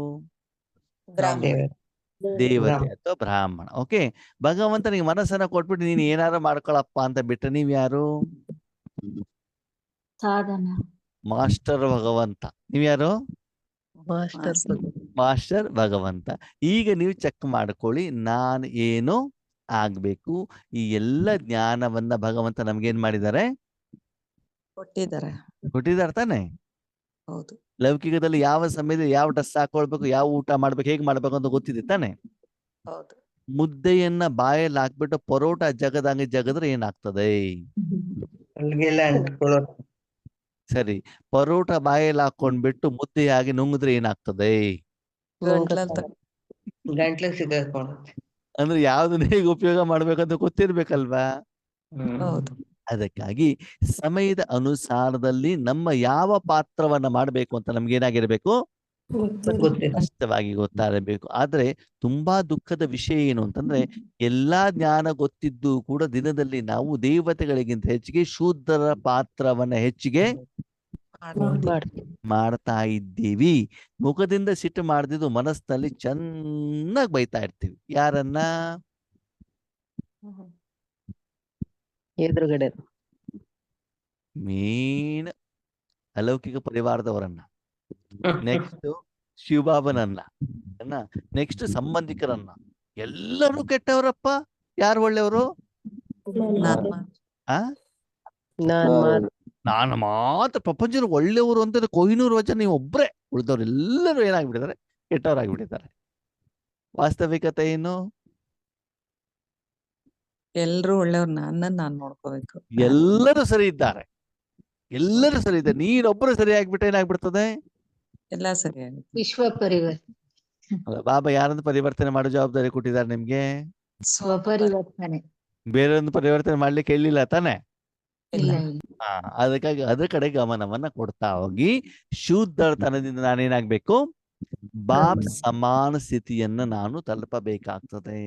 Speaker 1: ದೇವತೆ ಅಥವಾ ಬ್ರಾಹ್ಮಣ. ಓಕೆ, ಭಗವಂತನಿಗೆ ಮನಸ್ಸನ್ನ ಕೊಟ್ಬಿಟ್ಟು ನೀನು ಏನಾರು ಮಾಡ್ಕೊಳಪ್ಪ ಅಂತ ಬಿಟ್ರೆ ನೀವ್ಯಾರು?
Speaker 6: ಸಾಧನ.
Speaker 1: ಮಾಸ್ಟರ್ ಭಗವಂತ. ನೀವ್ಯಾರು? ಮಾಸ್ಟರ್ ಭಗವಂತ. ಈಗ ನೀವು ಚೆಕ್ ಮಾಡ್ಕೊಳ್ಳಿ, ನಾನು ಏನು ಆಗ್ಬೇಕು? ಈ ಎಲ್ಲ ಜ್ಞಾನವನ್ನ ಭಗವಂತ ನಮ್ಗೇನ್ ಮಾಡಿದ್ದಾರೆ? ಕೊಟ್ಟಿದ್ದಾರೆ ತಾನೆ?
Speaker 4: ಹೌದು.
Speaker 1: ಲೌಕಿಕದಲ್ಲಿ ಯಾವ ಸಮಯದಲ್ಲಿ ಯಾವ ಡ್ರೆಸ್ ಹಾಕೊಳ್ಬೇಕು, ಯಾವ ಊಟ ಮಾಡ್ಬೇಕು, ಹೇಗ್ ಮಾಡ್ಬೇಕು ಅಂತ ಗೊತ್ತಿದೆ ತಾನೆ?
Speaker 4: ಹೌದು.
Speaker 1: ಮುದ್ದೆಯನ್ನ ಬಾಯಲ್ಲಿ ಹಾಕ್ಬಿಟ್ಟು ಪರೋಟ ಜಗದ್ರೆ ಏನಾಗ್ತದೆ? ಸರಿ, ಪರೋಟ ಬಾಯಲ್ಲಿ ಹಾಕೊಂಡ್ಬಿಟ್ಟು ಮುದ್ದೆಯಾಗಿ ನುಂಗಿದ್ರೆ ಏನಾಗ್ತದೆ?
Speaker 3: ಗಂಟ್ಲು ಸಿಗಾಕೊಳ್ಳುತ್ತೆ.
Speaker 1: ಅಂದ್ರೆ ಯಾವ್ದನ್ನ ಹೇಗೆ ಉಪಯೋಗ ಮಾಡ್ಬೇಕಂತ ಗೊತ್ತಿರ್ಬೇಕಲ್ವಾ?
Speaker 4: ಹೌದು.
Speaker 1: ಅದಕ್ಕಾಗಿ ಸಮಯದ ಅನುಸಾರದಲ್ಲಿ ನಮ್ಮ ಯಾವ ಪಾತ್ರವನ್ನ ಮಾಡ್ಬೇಕು ಅಂತ ನಮ್ಗೇನಾಗಿರ್ಬೇಕು?
Speaker 5: ಗೊತ್ತಿಲ್ಲ.
Speaker 1: ಸ್ಪಷ್ಟವಾಗಿ ಗೊತ್ತಾಗಬೇಕು. ಆದ್ರೆ ತುಂಬಾ ದುಃಖದ ವಿಷಯ ಏನು ಅಂತಂದ್ರೆ ಎಲ್ಲಾ ಜ್ಞಾನ ಗೊತ್ತಿದ್ದು ಕೂಡ ದಿನದಲ್ಲಿ ನಾವು ದೇವತೆಗಳಿಗಿಂತ ಹೆಚ್ಚಿಗೆ ಶೂದ್ರರ ಪಾತ್ರವನ್ನ ಹೆಚ್ಚಿಗೆ
Speaker 7: ಮಾಡ್ತೀವಿ.
Speaker 1: ಮಾಡ್ತಾ ಇದ್ದೀವಿ. ಮುಖದಿಂದ ಸಿಟ್ಟು ಮಾಡ್ದಿದ್ದು ಮನಸ್ಸಿನಲ್ಲಿ ಚೆನ್ನಾಗಿ ಬೈತಾ ಇರ್ತೀವಿ. ಯಾರನ್ನ?
Speaker 7: ಎದುರುಗಡೆ
Speaker 1: ಮೇನ್ ಅಲೌಕಿಕ ಪರಿವಾರದವರನ್ನ, ನೆಕ್ಸ್ಟ್ ಶಿವಬಾಬನನ್ನ, ನೆಕ್ಸ್ಟ್ ಸಂಬಂಧಿಕರನ್ನ. ಎಲ್ಲರೂ ಕೆಟ್ಟವರಪ್ಪ, ಯಾರು ಒಳ್ಳೆಯವರು? ಆ
Speaker 7: ನಾನ್
Speaker 1: ನಾನು ಮಾತ್ರ ಪ್ರಪಂಚದ ಒಳ್ಳೆಯವರು ಅಂತ ಕೊಹಿನೂರು ವಚನ ನೀವು ಒಬ್ರೆ, ಉಳಿದವ್ರು ಎಲ್ಲರೂ ಏನಾಗ್ಬಿಟ್ಟಿದ್ದಾರೆ? ಕೆಟ್ಟವರಾಗ್ಬಿಟ್ಟಿದ್ದಾರೆ. ವಾಸ್ತವಿಕತೆ ಏನು?
Speaker 4: ಎಲ್ರು ಒಳ್ಳೆಯವ್ರು, ನಾನ್ ನೋಡ್ಕೋಬೇಕು.
Speaker 1: ಎಲ್ಲರೂ ಸರಿ ಇದ್ದಾರೆ, ಎಲ್ಲರೂ ಸರಿ ಇದ್ದಾರೆ. ನೀನೊಬ್ಬರು ಸರಿ ಆಗ್ಬಿಟ್ರೆ ಏನಾಗ್ಬಿಡ್ತದೆ?
Speaker 4: ಎಲ್ಲಾ ಸರಿಯಾಗುತ್ತೆ.
Speaker 6: ವಿಶ್ವ ಪರಿವರ್ತನೆ,
Speaker 1: ಅಲ್ಲ, ಬಾಬಾ ಯಾರನ್ನು ಪರಿವರ್ತನೆ ಮಾಡೋ ಜವಾಬ್ದಾರಿ ಕೊಟ್ಟಿದ್ದಾರೆ ನಿಮ್ಗೆ?
Speaker 6: ಸ್ವಪರಿವರ್ತನೆ.
Speaker 1: ಬೇರೊಂದು ಪರಿವರ್ತನೆ ಮಾಡ್ಲಿಕ್ಕೆ ಹೇಳಿಲ್ಲ ತಾನೆ?
Speaker 6: ಇಲ್ಲ
Speaker 1: ಅದಕ್ಕಾಗಿ ಅದ್ರ ಕಡೆ ಗಮನವನ್ನ ಕೊಡ್ತಾ ಹೋಗಿ ಶುದ್ಧತನದಿಂದ ನಾನೇನಾಗ್ಬೇಕು? ಬಾಪ್ ಸಮಾನ ಸ್ಥಿತಿಯನ್ನ ನಾನು ತಲುಪಬೇಕಾಗ್ತದೆ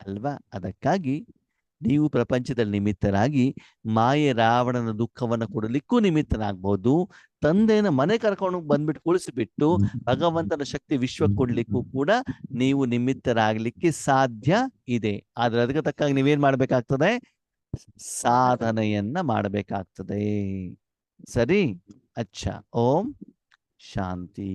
Speaker 1: ಅಲ್ವಾ? ಅದಕ್ಕಾಗಿ ನೀವು ಪ್ರಪಂಚದಲ್ಲಿ ನಿಮಿತ್ತರಾಗಿ ಮಾಯೆ ರಾವಣನ ದುಃಖವನ್ನ ಕೊಡಲಿಕ್ಕೂ ನಿಮಿತ್ತನಾಗ್ಬಹುದು. ತಂದೆಯನ್ನ ಮನೆ ಕರ್ಕೊಂಡು ಬಂದ್ಬಿಟ್ಟು ಕುಳಿಸಿಬಿಟ್ಟು ಭಗವಂತನ ಶಕ್ತಿ ವಿಶ್ವಕ್ಕೆ ಕೊಡ್ಲಿಕ್ಕೂ ಕೂಡ ನೀವು ನಿಮಿತ್ತರಾಗ್ಲಿಕ್ಕೆ ಸಾಧ್ಯ ಇದೆ. ಆದ್ರೆ ಅದಕ್ಕೆ ತಕ್ಕಾಗಿ ನೀವೇನ್ ಮಾಡ್ಬೇಕಾಗ್ತದೆ? ಸಾಧನೆಯನ್ನ ಮಾಡಬೇಕಾಗ್ತದೆ. ಸರಿ? ಅಚ್ಚಾ. ಓಂ ಶಾಂತಿ.